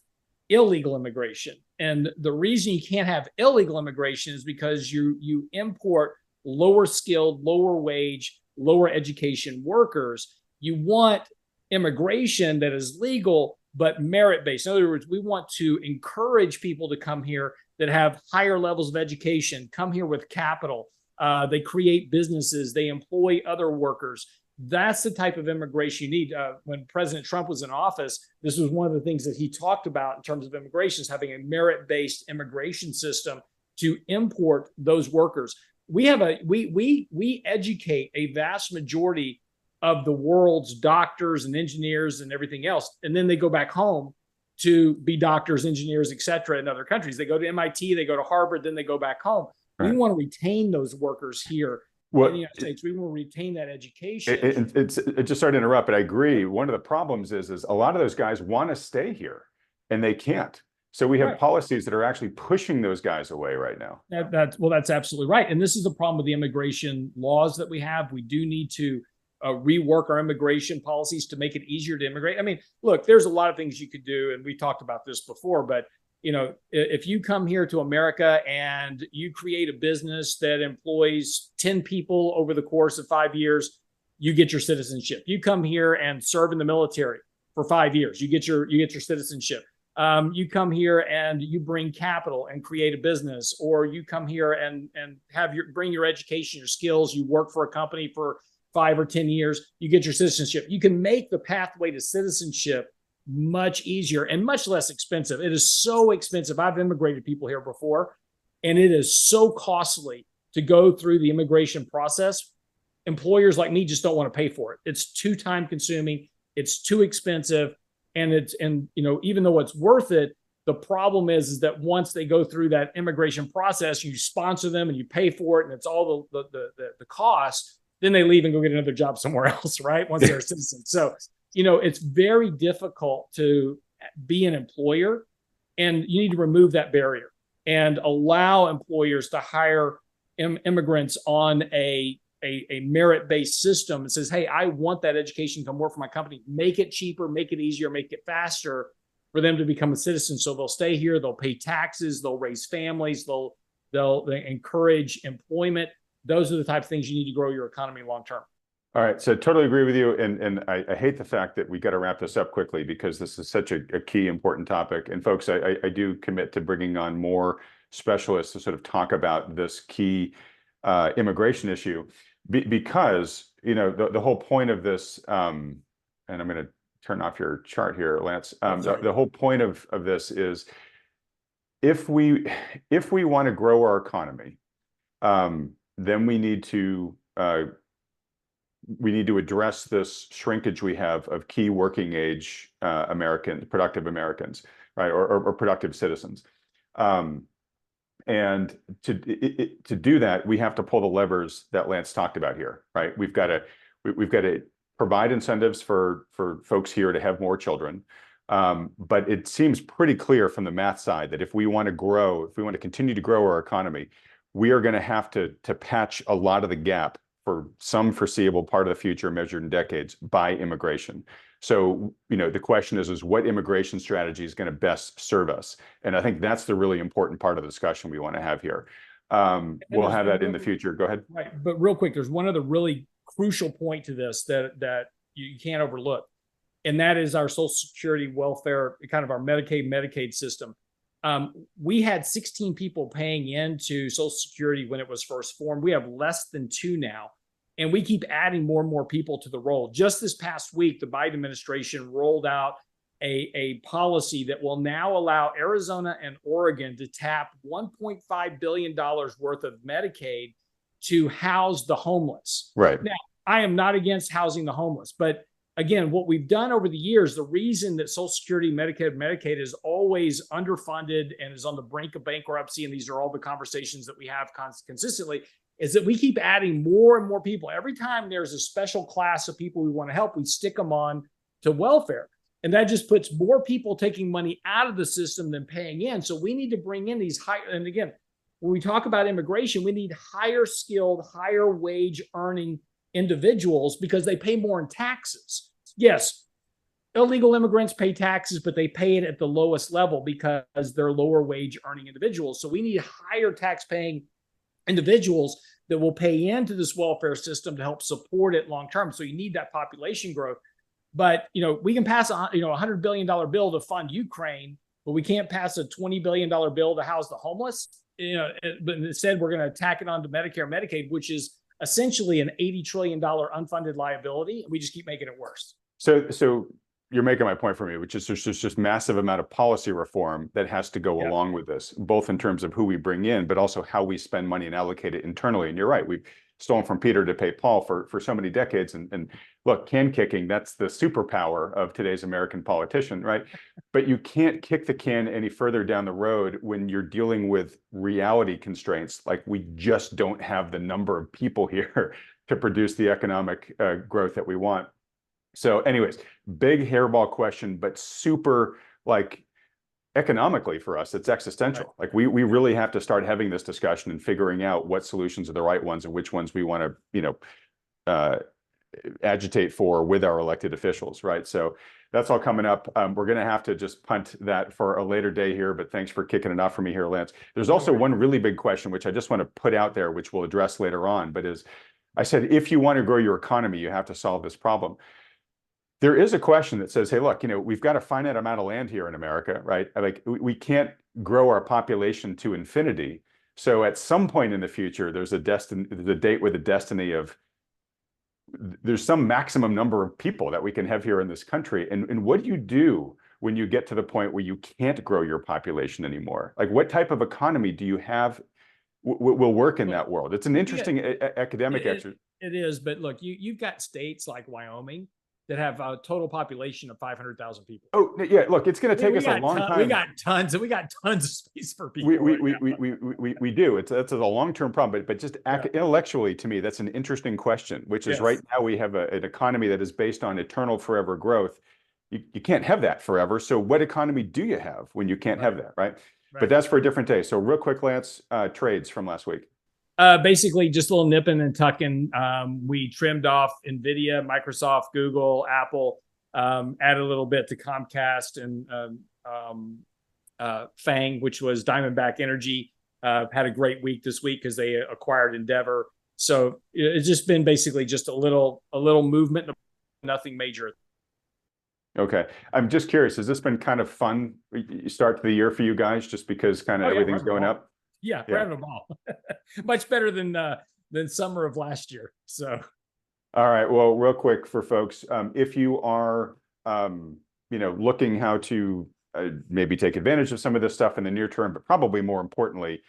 illegal immigration. And the reason you can't have illegal immigration is because you import lower skilled, lower wage, lower education workers. You want immigration that is legal, but merit-based. In other words, we want to encourage people to come here that have higher levels of education, come here with capital. They create businesses, they employ other workers. That's the type of immigration you need. When President Trump was in office, this was one of the things that he talked about in terms of immigration, is having a merit-based immigration system to import those workers. We educate a vast majority of the world's doctors and engineers and everything else, and then they go back home to be doctors, engineers, et cetera, in other countries. They go to MIT, they go to Harvard, then they go back home. Right. We want to retain those workers here in the United States. We want to retain that education. It just sorry to interrupt, but I agree. One of the problems is a lot of those guys want to stay here and they can't. So we have policies that are actually pushing those guys away right now. That's absolutely right. And this is the problem with the immigration laws that we have. We do need to rework our immigration policies to make it easier to immigrate. I mean, look, there's a lot of things you could do, and we talked about this before, but if you come here to America and you create a business that employs 10 people over the course of 5 years, you get your citizenship. You come here and serve in the military for 5 years, you get your citizenship. You come here and you bring capital and create a business, or you come here and bring your education, your skills, you work for a company for 5 or 10 years, you get your citizenship. You can make the pathway to citizenship much easier and much less expensive. It is so expensive. I've immigrated people here before, and it is so costly to go through the immigration process. Employers like me just don't want to pay for it. It's too time consuming. It's too expensive. And even though it's worth it, the problem is that once they go through that immigration process, you sponsor them and you pay for it, and it's all the cost. Then they leave and go get another job somewhere else, right? Once they're a citizen. So, it's very difficult to be an employer, and you need to remove that barrier and allow employers to hire immigrants on a merit-based system that says, hey, I want that education to come work for my company. Make it cheaper, make it easier, make it faster for them to become a citizen. So they'll stay here, they'll pay taxes, they'll raise families, they'll encourage employment. Those are the type of things you need to grow your economy long-term. All right, so totally agree with you. And I hate the fact that we got to wrap this up quickly, because this is such a key, important topic. And folks, I do commit to bringing on more specialists to sort of talk about this key immigration issue, because, the whole point of this, and I'm going to turn off your chart here, Lance. The whole point of this is, if we want to grow our economy, then we need to address this shrinkage we have of key working age productive Americans, right, or productive citizens. And to do that, we have to pull the levers that Lance talked about here, right? We've got to provide incentives for folks here to have more children. But it seems pretty clear from the math side that if we want to continue to grow our economy, we are going to have to patch a lot of the gap for some foreseeable part of the future, measured in decades, by immigration. So, the question is what immigration strategy is going to best serve us? And I think that's the really important part of the discussion we want to have here. We'll have that in the future. Go ahead. Right. But real quick, there's one other really crucial point to this that you can't overlook. And that is our Social Security welfare, kind of our Medicaid system. We had 16 people paying into Social Security when it was first formed. We have less than 2 now. And we keep adding more and more people to the roll. Just this past week, the Biden administration rolled out a policy that will now allow Arizona and Oregon to tap $1.5 billion worth of Medicaid to house the homeless. Right. Now, I am not against housing the homeless, but again, what we've done over the years, the reason that Social Security, Medicaid is always underfunded and is on the brink of bankruptcy, and these are all the conversations that we have consistently, is that we keep adding more and more people. Every time there's a special class of people we want to help, we stick them on to welfare. And that just puts more people taking money out of the system than paying in. So we need to bring in these high, and again, when we talk about immigration, we need higher skilled, higher wage earning individuals because they pay more in taxes. Yes, illegal immigrants pay taxes, but they pay it at the lowest level because they're lower wage earning individuals. So we need higher tax paying individuals that will pay into this welfare system to help support it long term. So you need that population growth. But we can pass $100 billion bill to fund Ukraine, but we can't pass a $20 billion bill to house the homeless. But instead we're going to tack it onto Medicare, Medicaid, which is essentially an $80 trillion unfunded liability. And we just keep making it worse. So you're making my point for me, which is there's just massive amount of policy reform that has to go along with this, both in terms of who we bring in, but also how we spend money and allocate it internally. And you're right, we've stolen from Peter to pay Paul for so many decades. And look, can kicking, that's the superpower of today's American politician, right? But you can't kick the can any further down the road when you're dealing with reality constraints. Like, we just don't have the number of people here to produce the economic growth that we want. So anyways, big hairball question, but super, like, economically for us, it's existential. Like, we really have to start having this discussion and figuring out what solutions are the right ones and which ones we want to, agitate for with our elected officials, right? So that's all coming up. We're going to have to just punt that for a later day here, but thanks for kicking it off for me here, Lance. There's also one really big question, which I just want to put out there, which we'll address later on, but I said, if you want to grow your economy, you have to solve this problem. There is a question that says, hey, look, we've got a finite amount of land here in America, right? Like, we can't grow our population to infinity. So at some point in the future, there's a date with a destiny of, there's some maximum number of people that we can have here in this country. And what do you do when you get to the point where you can't grow your population anymore? Like, what type of economy do you have will work in that world? It's an interesting academic exercise. It is, but look, you've got states like Wyoming that have a total population of 500,000 people. Oh yeah, look, it's going to take us a long time. We got tons of space for people. We do. That's a long-term problem, but just intellectually, to me, that's an interesting question. Which is, right now we have an economy that is based on eternal, forever growth. You can't have that forever. So what economy do you have when you can't have that, right? But that's for a different day. So real quick, Lance, trades from last week. Basically just a little nipping and tucking. We trimmed off NVIDIA, Microsoft, Google, Apple, added a little bit to Comcast and FANG, which was Diamondback Energy. Had a great week this week because they acquired Endeavor. So it's just been basically just a little movement, nothing major. Okay. I'm just curious, has this been kind of fun start to the year for you guys, just because kind of everything's going up? Yeah, we're having a ball. Much better than summer of last year. So, all right. Well, real quick for folks, if you are, looking how to maybe take advantage of some of this stuff in the near term, but probably more importantly,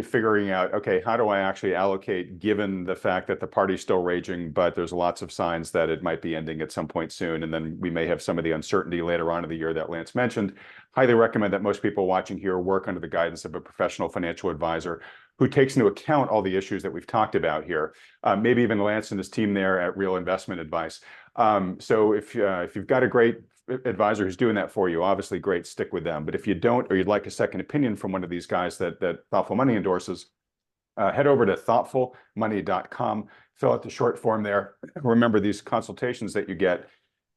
figuring out, okay, how do I actually allocate, given the fact that the party's still raging, but there's lots of signs that it might be ending at some point soon, and then we may have some of the uncertainty later on in the year that Lance mentioned. Highly recommend that most people watching here work under the guidance of a professional financial advisor who takes into account all the issues that we've talked about here. Maybe even Lance and his team there at Real Investment Advice. So if you've got a great advisor who's doing that for you, obviously great, stick with them. But if you don't, or you'd like a second opinion from one of these guys that Thoughtful Money endorses, head over to thoughtfulmoney.com, fill out the short form there. Remember, these consultations that you get,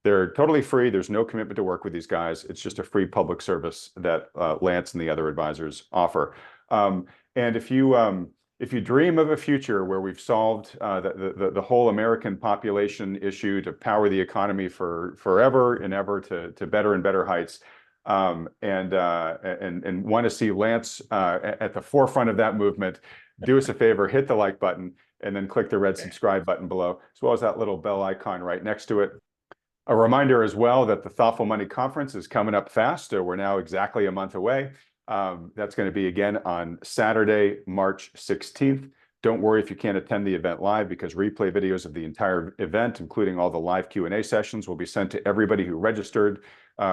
they're totally free. There's no commitment to work with these guys. It's just a free public service that Lance and the other advisors offer. And if you dream of a future where we've solved the whole American population issue to power the economy for forever and ever to better and better heights, and want to see Lance at the forefront of that movement, do us a favor, hit the like button, and then click the red subscribe button below, as well as that little bell icon right next to it. A reminder as well that the Thoughtful Money Conference is coming up fast. We're now exactly a month away. That's going to be again on Saturday, March 16th. Don't worry if you can't attend the event live, because replay videos of the entire event, including all the live Q&A sessions, will be sent to everybody who registered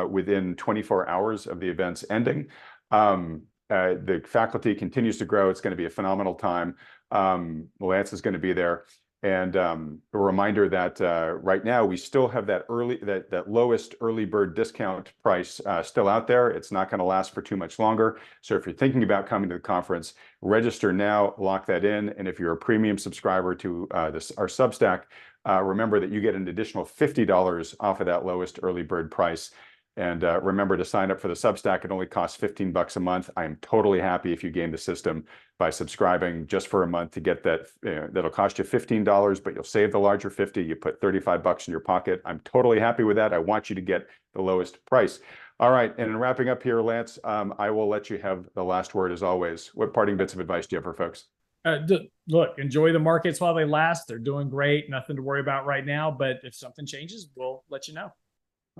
within 24 hours of the event's ending. The faculty continues to grow. It's going to be a phenomenal time. Lance is going to be there. And a reminder that right now we still have that lowest early bird discount price still out there. It's not going to last for too much longer. So if you're thinking about coming to the conference, register now, lock that in. And if you're a premium subscriber to our Substack, remember that you get an additional $50 off of that lowest early bird price. And remember to sign up for the Substack. It only costs 15 bucks a month. I am totally happy if you game the system by subscribing just for a month to get that. That'll cost you $15, but you'll save the larger 50. You put 35 bucks in your pocket. I'm totally happy with that. I want you to get the lowest price. All right. And in wrapping up here, Lance, I will let you have the last word as always. What parting bits of advice do you have for folks? Look, enjoy the markets while they last. They're doing great. Nothing to worry about right now. But if something changes, we'll let you know.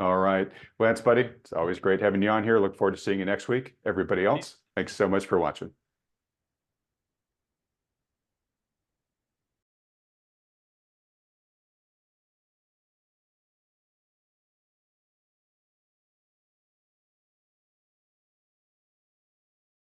All right. Lance, buddy, it's always great having you on here. Look forward to seeing you next week. Everybody else, thanks so much for watching.